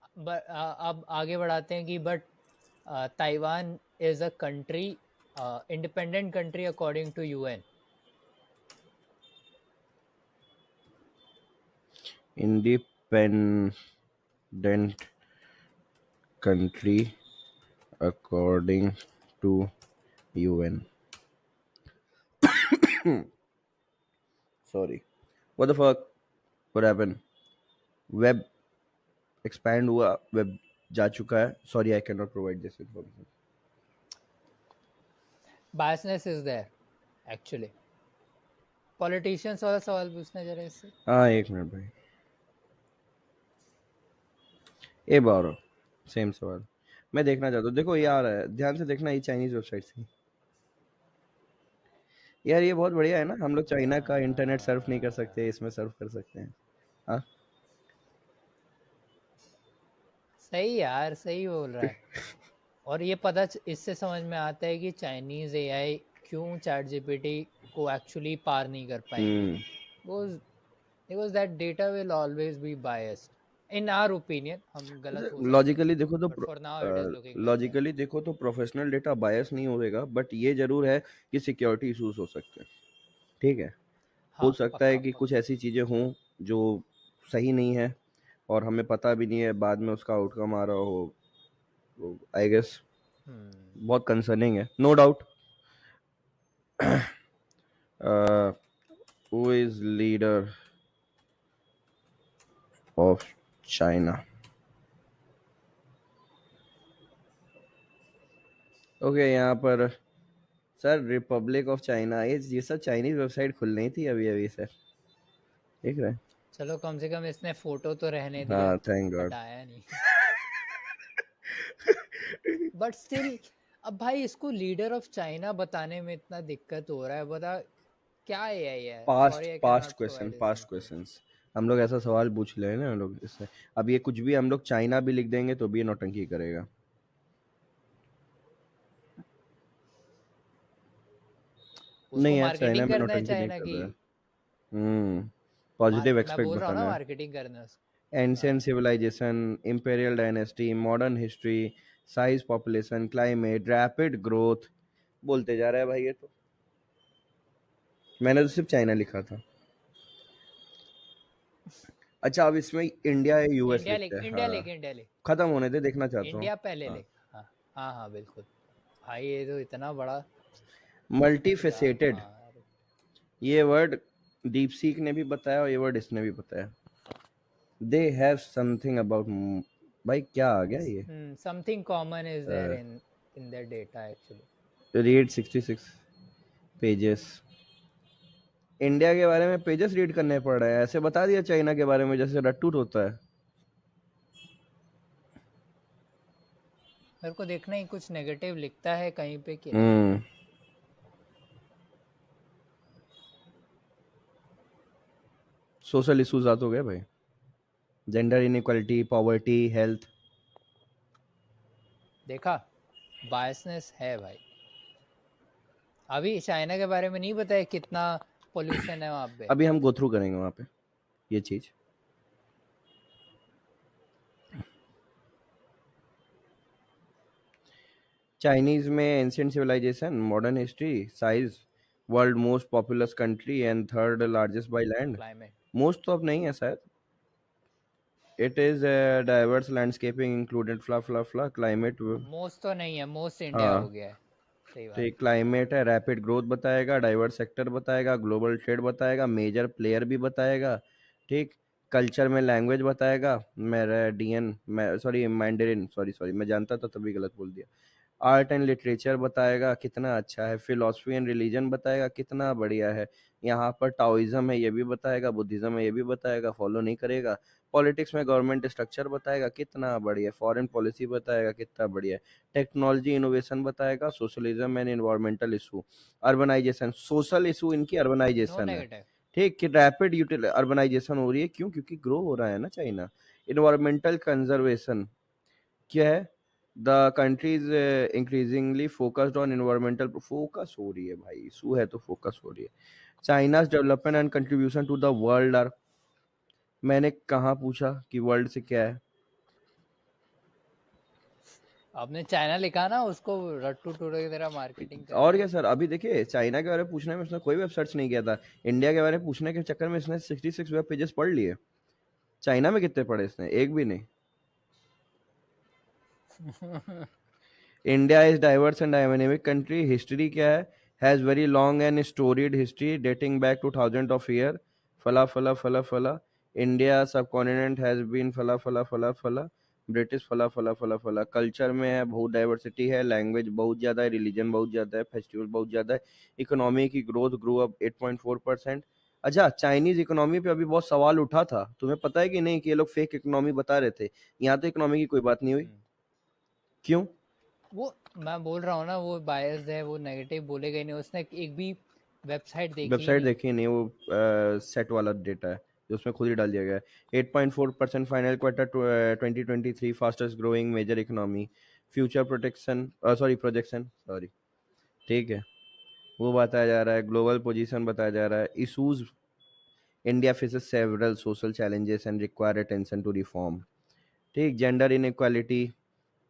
अब आगे बढ़ाते हैं कि but Taiwan is a country, independent country according to UN. Independent country according to UN. Sorry, what the fuck, what happened? Web expand हुआ, web जा चुका है। Sorry, I can not provide this information. Biasness is there actually. Politicians वाला सवाल पूछना जरा इससे। हाँ, एक मिनट भाई। ए बारो, सेम सवाल। मैं देखना चाहता हूँ, देखो ये आ हाँ, रहा है, ध्यान से देखना, ये चाइनीज वेबसाइट से। यार ये बहुत बढ़िया है ना, हम लोग चाइना का इंटरनेट सर्फ नहीं कर सकते, इसमें सर्फ कर सकते हैं। हाँ। सही यार, सही बोल रहा है। और ये इससे समझ में आता है कि चाइनीज एआई क्यों चैट जीपीटी को एक्चुअली पार नहीं कर पाएंगी। Hmm. Because that data will always be biased. In our opinion हम गलत हो सकते हैं, लॉजिकली देखो तो but for now it is looking like that. Logically देखो तो प्रोफेशनल डेटा बायस नहीं होएगा, बट ये जरूर है कि सिक्योरिटी इश्यूज हो सकते हैं। ठीक है। हो हाँ, सकता है पक्का कि कुछ पक्का। ऐसी चीजें हों जो सही नहीं है, और हमें पता भी नहीं है, बाद में उसका आउटकम आ रहा हो। I guess hmm. बहुत कंसर्निंग है, no doubt. Who is leader of China? Okay, यहाँ पर सर रिपब्लिक ऑफ चाइना, ये सब चाइनीज वेबसाइट खुल रही थी अभी अभी सर, देख रहे हैं। चलो, कम से कम इसने फोटो तो रहने दिया, हाँ, थैंक गॉड। हटाया नहीं। बट स्टिल, अब भाई इसको लीडर ऑफ चाइना बताने में इतना दिक्कत हो रहा है, बता क्या एआई है? Past sorry, I can past not question, provide this past information. Questions. हम लोग ऐसा सवाल पूछ ले ना हम लोग इससे। अब ये कुछ भी हम लोग चाइना भी लिख देंगे तो भी ये नौटंकी करेगा। नहीं उसको यार, चाइना मार्केटिंग में करना है नौटंकी नहीं चाइना कर की। रहा है। पॉजिटिव मैं एक्सपेक्ट बोल रहा हूँ ना, बताना है। मार्केटिंग करना है उसको। एंशियंट हाँ। Civilisation, imperial dynasty, modern history, size, population, climate, rapid growth, बोलते जा रहा है भाई ये तो। मैंने तो सिर्फ चाइना लिखा था। अच्छा, अब इसमें इंडिया या यूएस लिखते हैं, इंडिया हाँ। लिख, इंडिया लिख। खत्म होने दे, देखना चाहता हूँ। इंडिया पहले हाँ। लिख। हाँ, हाँ, हाँ, बिल्कुल। भाई ये तो इतना बड़ा, मल्टी क्या फेसेटेड, यार। ये वर्ड डीप सीक ने भी बताया और ये वर्ड इसने भी बताया। दे हैव समथिंग अबाउट, भाई क्या आ गया ये? Something common is there in their data actually. Read 66 pages. India के बारे में पेजेस रीड करने पड़ रहे हैं, ऐसे बता दिया चाइना के बारे में जैसे रट्टूट होता है। मेरे को देखना ही कुछ नेगेटिव लिखता है कहीं पे कि नहीं। हम्म। सोशल इश्यूज आते हो गए भाई, जेंडर इनइक्वालिटी, पॉवर्टी, हेल्थ। देखा, बायसनेस है भाई। अभी चाइना के बारे में नहीं बताया कितना पोल्यूशन है वहाँ पे। अभी हम गो थ्रू करेंगे वहां पे ये चीज। चाइनीज में ancient civilisation, modern history, size, world most populous country and third largest by land. Climate. Most तो अब नहीं है शायद। It is diverse landscaping included फ्ला फ्ला फ्ला क्लाइमेट। मोस्ट तो नहीं है, मोस्ट इंडिया हो हाँ। गया है। सही तो बात। ये क्लाइमेट है, रैपिड ग्रोथ बताएगा, डाइवर्स सेक्टर बताएगा, ग्लोबल ट्रेड बताएगा, मेजर प्लेयर भी बताएगा। ठीक। कल्चर में लैंग्वेज बताएगा, मैरेडियन, मैं सॉरी मैंडरिन, सॉरी सॉरी मैं जानता था तभी गलत बोल दिया। आर्ट एंड लिटरेचर बताएगा कितना अच्छा है, फिलोसफी एंड रिलीजन बताएगा कितना बढ़िया है। यहाँ पर टाओइज्म है ये भी बताएगा, बुद्धिज्म है ये भी बताएगा, फॉलो नहीं करेगा। पॉलिटिक्स में गवर्नमेंट स्ट्रक्चर बताएगा कितना बढ़िया, फॉरेन पॉलिसी बताएगा कितना बढ़िया। टेक्नोलॉजी इनोवेशन बताएगा, socialism and environmental issue, urbanisation, social issue इनकी नो अर्बनाइजेशन है। नेगेटिव। ठीक, कि रैपिड यूटिल अर्बनाइजेशन हो रही है, क्यों? क्योंकि ग्रो हो रहा है ना चाइना। इन्वायरमेंटल कंजर्वेशन क्या है? The country is increasingly focused on environmental, focus हो रही है भाई, इशू है तो फोकस हो रही है। China's development and contribution to the world are, मैंने कहाँ पूछा कि वर्ल्ड से क्या है? आपने चाइना लिखा ना, उसको रट्टू टूटे की तरह मार्केटिंग कर और रहे क्या हो। सर, अभी देखिए चाइना के बारे में पूछने में उसने कोई वेब सर्च नहीं किया था। इंडिया के बारे में पूछने के चक्कर में इसने 66 वेब पेजेस पढ़ लिए। चाइना में कितने पढ़े इसने? एक भी नहीं। India is diverse and dynamic country. History क्या है? Has very long and storeyed history dating back two thousand of year. फला फला फला फला। इंडिया सब कॉन्टिनेंट हैज बीन फला फला फला फला। ब्रिटिश फला फला फला फला। कल्चर में है बहुत डाइवर्सिटी है, लैंग्वेज बहुत ज़्यादा है, रिलीजन बहुत ज़्यादा है, फेस्टिवल बहुत ज़्यादा है। इकोनॉमी की ग्रोथ ग्रो अप 8.4%। अच्छा, चाइनीज इकोनॉमी पे अभी बहुत सवाल उठा था, तुम्हें पता है कि नहीं कि ये लोग फेक इकोनॉमी बता रहे थे? यहाँ तो इकोनॉमी की कोई बात नहीं हुई। हम्म। क्यों? वो मैं बोल रहा हूँ ना, वो बायस्ड है, वो नेगेटिव बोलेगा ही नहीं, उसने एक भी वेबसाइट देखी ही वेबसाइट नहीं। देखी नहीं, वो सेट वाला डेटा है जो उसमें खुद ही डाल दिया गया है। 8.4% final quarter 2023 fastest growing major economy. Future protection sorry projection sorry. ठीक है, वो बताया जा रहा है, ग्लोबल पोजीशन बताया जा रहा है, issues. India faces several social challenges and require attention to reform. ठीक, जेंडर इनइक्वालिटी,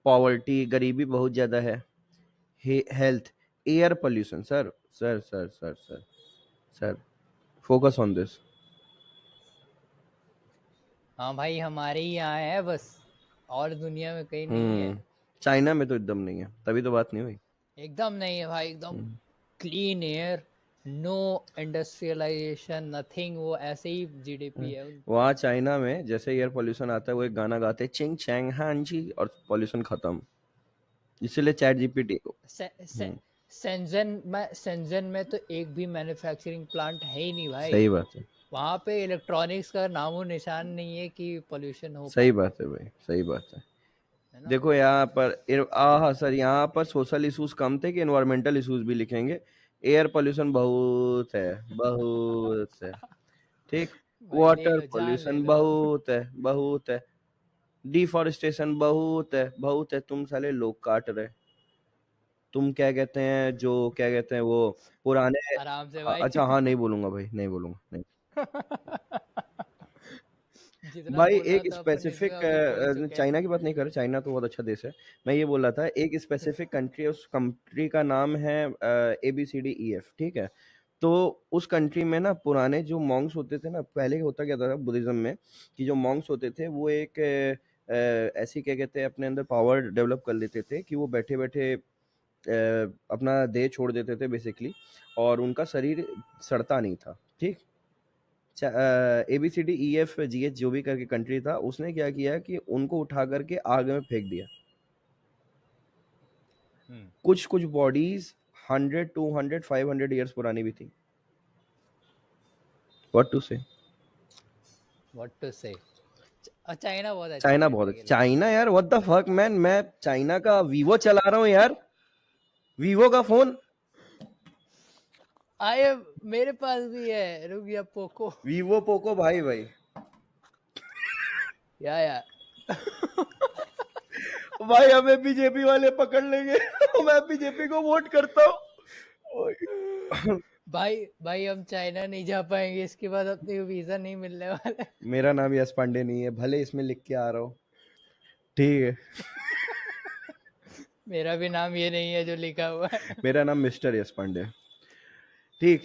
पॉवर्टी, गरीबी बहुत ज़्यादा है, health, air pollution. Sir sir sir sir sir sir, focus on this. हाँ भाई, हमारे ही यहाँ है बस, और दुनिया में कहीं नहीं है। चाइना में तो एकदम नहीं है, तभी तो बात नहीं हुई। एकदम नहीं है भाई, एकदम hmm, clean air, no industrialisation, nothing, वो ऐसे ही जीडीपी है उनकी। वहाँ चाइना में जैसे एयर पोल्यूशन आता है, वो एक गाना गाते हैं, चिंग चैंग हाँ जी, और पोल्यूशन खत्म। इसीलिए चैट जीपीटी। से, से, हम्म, सेंजन में तो एक भी मैन्युफैक्चरिंग प्लांट है ही नहीं भाई। सही बात है। वहां पे इलेक्ट्रॉनिक्स का नामो निशान नहीं है कि पोल्यूशन हो सही पाए, बात है भाई, सही बात है। है ना। देखो यहाँ पर हाँ सर, यहाँ पर सोशल इश्यूज कम थे कि एनवायरमेंटल इश्यूज भी लिखेंगे। एयर पोल्यूशन बहुत है, बहुत है। ठीक। भाई ले वाटर लो, जान ले पोल्यूशन लो। बहुत है, बहुत है। डिफॉरेस्टेशन बहुत है, बहुत है। तुम साले लोग काट रहे। तुम क्या कहते हैं, जो क्या कहते हैं वो पुराने। आराम से हाँ, भाई। अच्छा हाँ, नहीं बोलूंगा भाई, नहीं बोलूंगा, नहीं। जितना भाई बोलना एक था अपन इसमें स्पेसिफिक, अभी बोल चुके हैं। चाइना की बात नहीं कर रहा, चाइना तो बहुत अच्छा देश है। मैं ये बोल रहा था, एक स्पेसिफिक कंट्री है, उस कंट्री का नाम है ABCDEF। ठीक है। तो उस कंट्री में ना पुराने जो मॉन्क्स होते थे ना, पहले होता क्या था बुद्धिज्म में, कि जो मॉन्क्स होते थे वो एक ऐसी क्या कहते हैं अपने अंदर पावर डेवलप कर लेते थे कि वो बैठे बैठे अपना देह छोड़ देते थे बेसिकली, और उनका शरीर सड़ता नहीं था। ठीक। ABCDEF GH जो भी करके कंट्री था, उसने क्या किया कि उनको उठा करके आग में फेंक दिया। हम्म। कुछ कुछ बॉडीज 100 200 500 ईयर्स पुरानी भी थी। व्हाट टू से? व्हाट टू से। चाइना बहुत अच्छी चाइना बहुत कंट्री है, अच्छा, लेकिन चाइना यार, व्हाट द फक मैन, मैं चाइना का वीवो चला रहा हूँ यार, वीवो का फोन। आए, मेरे पास भी है, रुक गया पोको। वीवो पोको भाई भाई। या भाई हमें बीजेपी वाले पकड़ लेंगे। मैं बीजेपी को वोट करता हूँ। भाई भाई, हम चाइना नहीं जा पाएंगे इसके बाद, अपने को वीजा नहीं मिलने वाला है। मेरा नाम यश पांडे नहीं है, भले इसमें लिख के आ रहा हो। ठीक है। मेरा भी नाम ये नहीं है जो लिखा हुआ है। मेरा नाम मिस्टर यश पांडे है। ठीक।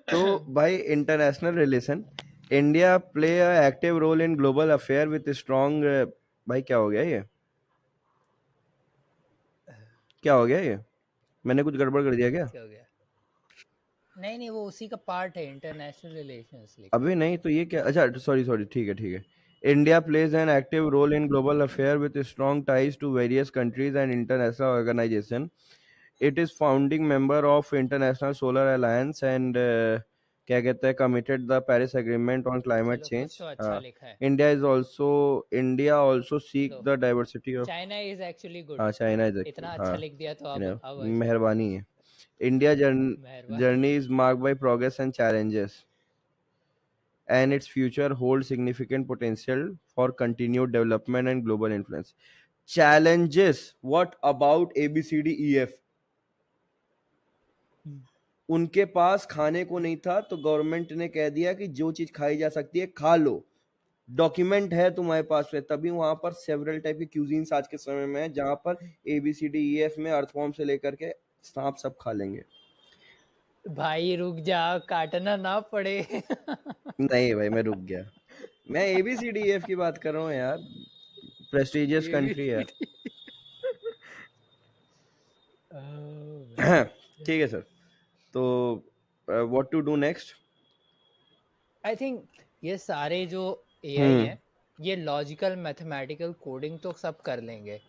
तो भाई international relation, India play active role in global affair with strong. भाई क्या हो गया ये? क्या हो गया ये? मैंने कुछ गड़बड़ कर दिया क्या? क्या हो गया? नहीं नहीं, वो उसी का पार्ट है, इंटरनेशनल रिलेशंस लिखा अभी है। नहीं तो ये क्या, अच्छा सॉरी सॉरी, ठीक है ठीक है। India plays an active role in global affair with strong ties to various countries and international organisation. It is founding member of international solar alliance and क्या कहते हैं committed the Paris agreement on climate चलो, कुछ change. तो अच्छा लिखा है। India also seek लो, the diversity of. China is actually good. हाँ, चाइना इज इतना हाँ, अच्छा लिख दिया तो अब मेहरबानी है। इंडिया मेहरबानी। Journey is marked by progress and challenges, and its future holds significant potential for continued development and global influence. Challenges. What about ABCDEF? उनके पास खाने को नहीं था, तो गवर्नमेंट ने कह दिया कि जो चीज खाई जा सकती है खा लो। डॉक्यूमेंट है तुम्हारे पास में, तभी वहां पर सेवरल टाइप के क्यूजीन्स आज के समय में है, जहां पर ABCDEF में अर्थवॉर्म से लेकर के सांप सब खा लेंगे। भाई रुक जा, काटना ना पड़े। नहीं भाई, मैं रुक गया। मैं ABCDEF की बात कर रहा हूँ यार, प्रेस्टिजियस कंट्री है। ABCD। Oh man. ठीक है सर। तो what to do next? I think ये सारे जो एआई हम्म। हैं, ये लॉजिकल मैथमेटिकल कोडिंग तो सब कर लेंगे।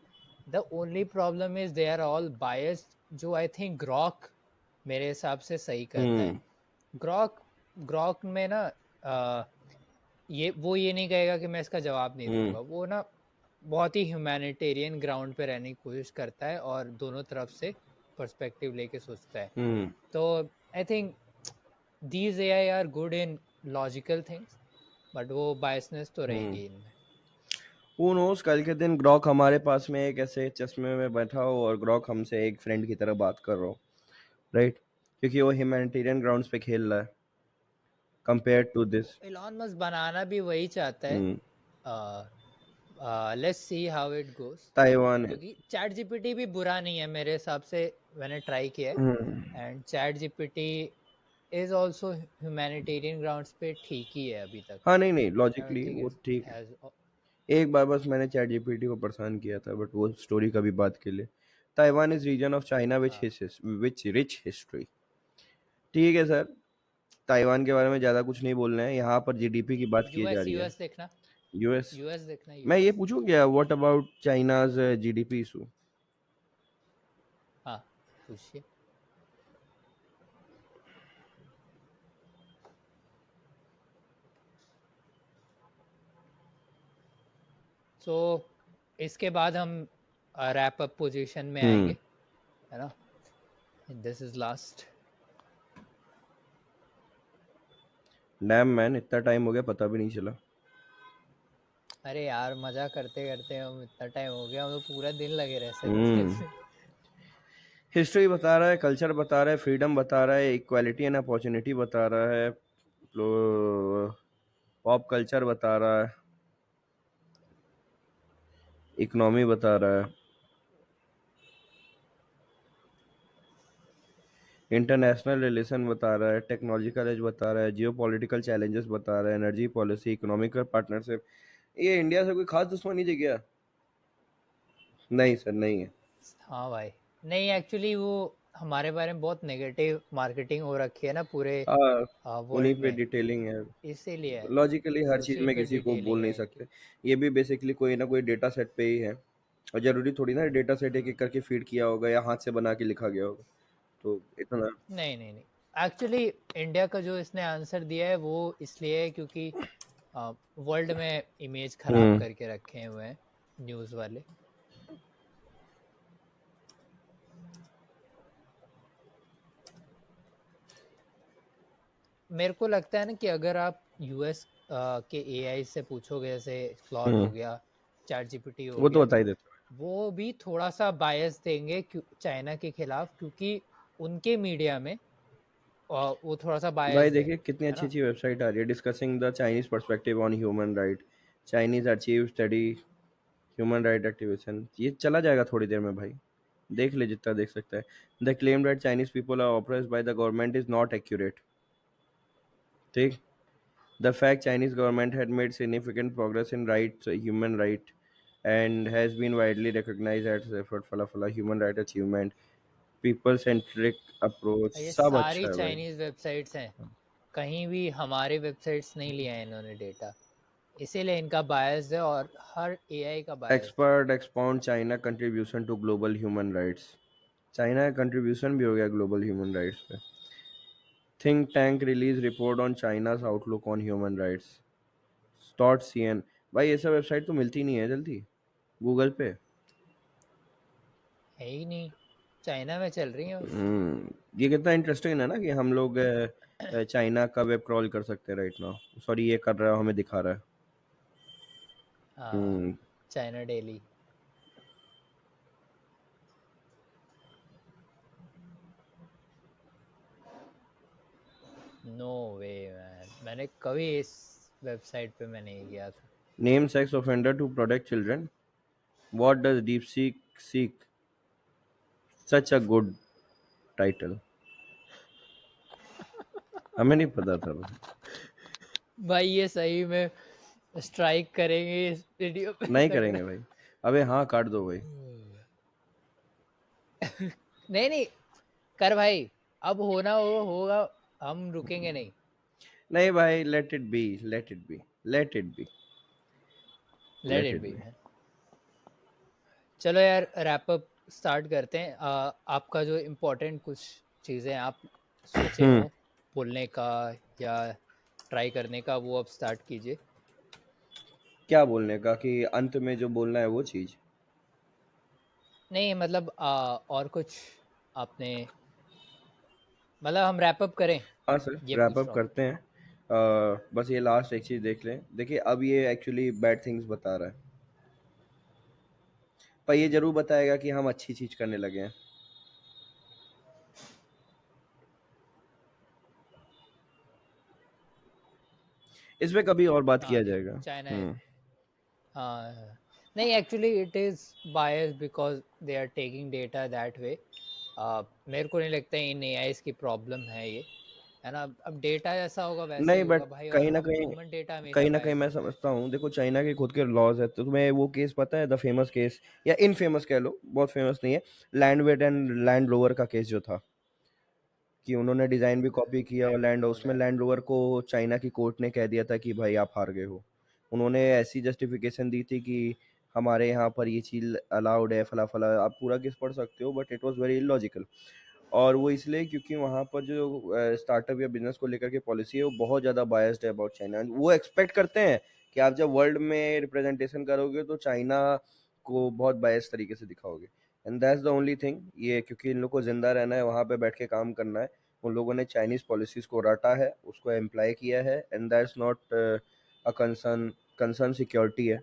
The only problem is they are all biased, जो आई थिंक ग्रॉक मेरे हिसाब से सही करता है। हम्म। ग्रॉक ग्रॉक में ना ये नहीं कहेगा कि मैं इसका जवाब नहीं हम्म। दूंगा। वो ना बहुत ही ह्यूमैनिटेरियन ग्राउंड पे रहने की कोशिश करता है और दोनों तरफ से पर्सपेक्टिव लेके सोचता है। हम्म। तो I think these AI are good in logical things, but वो बायसनेस तो हम्म। रहेगी इनमें। हु नोस, कल के दिन ग्रॉक हमारे पास में एक ऐसे चश्मे में बैठा हो और ग्रॉक हमसे एक फ्रेंड की तरह बात कर रहा हो, राइट? क्योंकि वो ह्यूमैनिटेरियन ग्राउंड्स पे खेल रहा है compare to this. Elon Musk बनाना भी वही चाहता है। Hmm. Let's see how it goes. Taiwan है। क्योंकि चैट जीपीटी भी बुरा नहीं है मेरे हिसाब से, मैंने ट्राई किया है। Hmm. And ChatGPT is also humanitarian grounds पे ठीक ही है अभी तक। हाँ, नहीं नहीं, आई डोंट लॉजिकली थिंक वो इट ठीक है। हैज। एक बार बस मैंने चैट जीपीटी को परेशान किया था, बट वो स्टोरी कभी बात के लिए। Taiwan is region of China which rich history. ठीक है सर, ताइवान के बारे में ज़्यादा कुछ नहीं बोलना है, यहाँ पर जीडीपी की बात की जा यूएस रही है। यूएस देखना। यूएस। यूएस देखना मैं ये यूएस। पूछूं क्या, what about China's GDP issue? हाँ, पूछिए। सो इसके बाद हम रैप अप पोजीशन में आएंगे, हम्म। है ना। This is last. Dam man, इतना टाइम हो गया पता भी नहीं चला। अरे यार, मजा करते करते हम इतना टाइम हो गया, हम तो पूरा दिन लगे रह सकते हैं हम्म। इसमें। हिस्ट्री बता रहा है, कल्चर बता रहा है, फ्रीडम बता रहा है, इक्वालिटी एंड अपॉर्चुनिटी बता रहा है, पॉप कल्चर बता रहा है, इकोनॉमी बता रहा है, इंटरनेशनल रिलेशन बता रहा है, टेक्नोलॉजिकल एज बता रहा है, जियो पॉलिटिकल चैलेंजेस बता रहा है, एनर्जी पॉलिसी, इकोनॉमिकल पार्टनरशिप। ये इंडिया से कोई खास दुश्मनी थी क्या? नहीं सर, नहीं है। हाँ भाई। नहीं, एक्चुअली वो हमारे बारे में बहुत नेगेटिव मार्केटिंग हो रखी है ना पूरे हाँ, उन्हीं वर्ल्ड पे में। डिटेलिंग है। इसीलिए है। लॉजिकली हर चीज उसी में पे किसी को बोल डिटेलिंग नहीं है इनकी। सकते। ये भी बेसिकली कोई ना कोई डेटा सेट पे ही है, और जरूरी थोड़ी ना डेटा सेट एक एक करके फीड किया होगा या हाथ से बना के लिखा गया होगा, तो इतना। नहीं नहीं नहीं, एक्चुअली इंडिया का जो इसने आंसर दिया है वो इसलिए है क्योंकि वर्ल्ड में इमेज खराब हम्म। करके रखे हुए हैं न्यूज़ वाले। मेरे को लगता है ना कि अगर आप यूएस के एआई से पूछोगे, जैसे क्लॉड हो हम्म। गया, चैट जीपीटी हो वो तो गया, बता ही देता वो भी थोड़ा सा बायस देंगे चाइना के खिलाफ, क्योंकि उनके मीडिया में वो थोड़ा सा है। भाई बायस्ड देखिए कितनी है अच्छी ना। अच्छी वेबसाइट आ रही है discussing the Chinese perspective on human right, Chinese achieve study human right activation. ये चला जाएगा थोड़ी देर में भाई, देख ले जितना देख सकता है। The claim that Chinese people are oppressed by the government is not accurate. ठीक। The fact Chinese government had made significant progress in rights, human right, and has been widely recognized as effort फला फला human right achievement, people centric approach, ये सब सारी अच्छा है भाई। Chinese websites हैं, कहीं भी हमारे वेबसाइट्स नहीं लिया है इन्होंने डेटा। इसीलिए इनका बायस है और हर एआई का बायस है। Expert expound China contribution to global human rights। China का कंट्रीब्यूशन भी हो गया ग्लोबल ह्यूमन राइट्स पे। Think tank release report on China's outlook on human rights. स्टॉट सीएन। भाई ये सब वेबसाइट तो मिलती नहीं है जल्दी गूगल पे। है ही नहीं, चाइना में चल रही है बस। ये कितना इंटरेस्टिंग है ना कि हम लोग चाइना का वेब क्रॉल कर सकते हैं राइट नाउ। सॉरी, ये कर रहा है, हमें दिखा रहा है। हाँ, hmm. China Daily. No way man, मैंने कभी इस वेबसाइट पे मैंने ये किया था। Name sex offender to protect children, what does DeepSeek seek, such a good title. हमें नहीं पता था भाई। भाई ये सही में स्ट्राइक करेंगे इस वीडियो पे नहीं लग करेंगे रहा भाई। अबे हाँ काट दो भाई। है। नहीं नहीं, कर भाई, अब होना हो होगा, हम रुकेंगे नहीं। नहीं भाई, let it be, let it be, let it be, let let it it be be. Man. चलो यार, रैप अप स्टार्ट करते हैं। आपका जो इम्पोर्टेंट कुछ चीज़ें आप सोचे हम्म। हो बोलने का या ट्राई करने का, वो अब स्टार्ट कीजिए। क्या बोलने का कि अंत में जो बोलना है वो चीज। नहीं मतलब और कुछ आपने, मतलब हम रैप अप करें, हाँ सर, ये रैप पूछ अप रहा हूँ। करते हैं। बस ये लास्ट एक चीज देख लें। देखिए अब ये एक्चुअली बैड थिंग्स बता रहा है, पर ये जरूर बताएगा कि हम अच्छी चीज करने लगे हैं। इस पे कभी और बात हाँ किया नहीं, जाएगा। चाइना, हम्म। हाँ नहीं, actually it is bias because they are taking data that way. मेरे को नहीं लगता इन एआईज की प्रॉब्लम है ये, है ना। अब डेटा जैसा होगा वैसा ही नहीं बट होगा भाई, और कहीं ना अब कहीं, ह्यूमन डेटा हमेशा कहीं ना कहीं बायस मैं होता है। समझता हूँ। देखो चाइना के खुद के लॉज है, तो तुम्हें वो केस पता है, द फेमस केस या इनफेमस कह लो, बहुत फेमस नहीं है, land wet and Land Rover का केस जो था, कि उन्होंने डिजाइन भी कॉपी किया और लैंड लैंड, रोवर उसमें का। लैंड रोवर को चाइना की कोर्ट ने कह दिया था कि भाई आप हार गए हो। उन्होंने ऐसी जस्टिफिकेशन दी थी कि हमारे यहाँ पर ये चीज अलाउड है, फला फला, आप पूरा केस पढ़ सकते हो, but it was very illogical. और वो इसलिए क्योंकि वहाँ पर जो स्टार्टअप या बिजनेस को लेकर के पॉलिसी है वो बहुत ज़्यादा बायस्ड है अबाउट चाइना। वो एक्सपेक्ट करते हैं कि आप जब वर्ल्ड में रिप्रेजेंटेशन करोगे तो चाइना को बहुत बायस तरीके से दिखाओगे। And that's the only thing, ये क्योंकि इन लोग को जिंदा रहना है, वहाँ पे बैठ के काम करना है, उन लोगों ने चाइनीज पॉलिसीज को रटा है, उसको एम्प्लॉय किया है, and that's not a concern. Concern security है।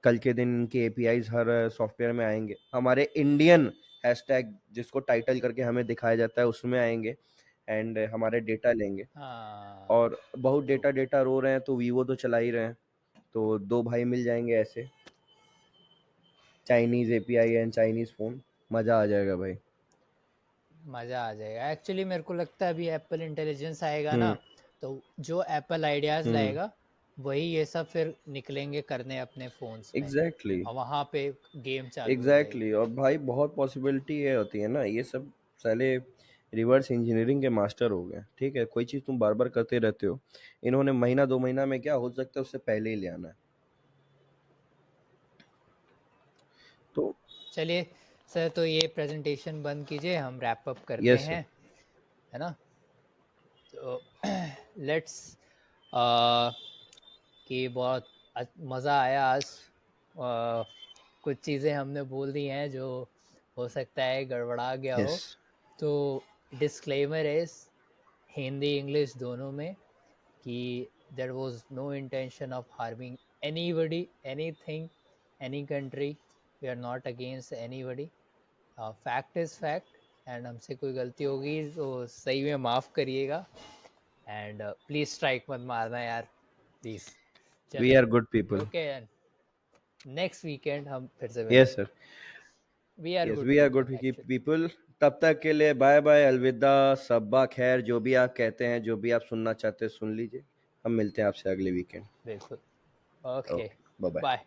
कल के दिन इनके एपीआईज हर सॉफ्टवेयर में आएंगे, हमारे इंडियन हैशटैग जिसको टाइटल करके हमें दिखाया जाता है उसमें आएंगे, एंड हमारे डेटा लेंगे। हाँ और बहुत ट्रू। डेटा डेटा रो रहे हैं तो वीवो तो चला ही रहे हैं, तो दो भाई मिल जाएंगे ऐसे, Chinese API and Chinese phone, मजा आ जाएगा भाई। मज़ा आ जाएगा। एक्चुअली मेरे को लगता है अभी एप्पल इंटेलिजेंस आएगा ना, हम्म। तो जो एप्पल आइडियाज़ हम्म। लाएगा वही ये सब फिर निकलेंगे करने अपने फ़ोन्स में, एग्जैक्टली। और वहाँ पे गेम चालू हो जाएगी। एग्जैक्टली, और भाई बहुत पॉसिबिलिटी ये होती है ना, ये सब साले रिवर्स इंजीनियरिंग के मास्टर हो गए। ठीक है, कोई चीज़ तुम बार बार करते रहते हो, इन्होंने महीना दो महीना में क्या हो सकता है उससे पहले ही ले आना है। तो चलिए सर, तो ये प्रेजेंटेशन बंद कीजिए, हम रैप अप करते यस सर। हैं, है ना। तो लेट्स कि बहुत मज़ा आया आज। अ, कुछ चीज़ें हमने बोल दी हैं जो हो सकता है गड़बड़ा गया यस। हो। तो डिस्क्लेमर इज हिंदी इंग्लिश दोनों में कि there was no intention of harming anybody, anything, any country. We are not against anybody. Fact is fact, and हमसे कोई गलती होगी तो सही में माफ़ करिएगा। एंड प्लीज़ स्ट्राइक मत मारना यार, प्लीज़। वी चलो, are good people. Okay, next weekend हम फिर से यस मिलेंगे। Sir. We are yes good we are good people actually. People. तब तक के लिए बाय बाय, अलविदा, सब्बा खैर, जो भी आप कहते हैं, जो भी आप सुनना चाहते हैं सुन लीजिए। हम मिलते हैं आपसे अगले वीकेंड। बिल्कुल। Okay, okay, bye bye. Bye.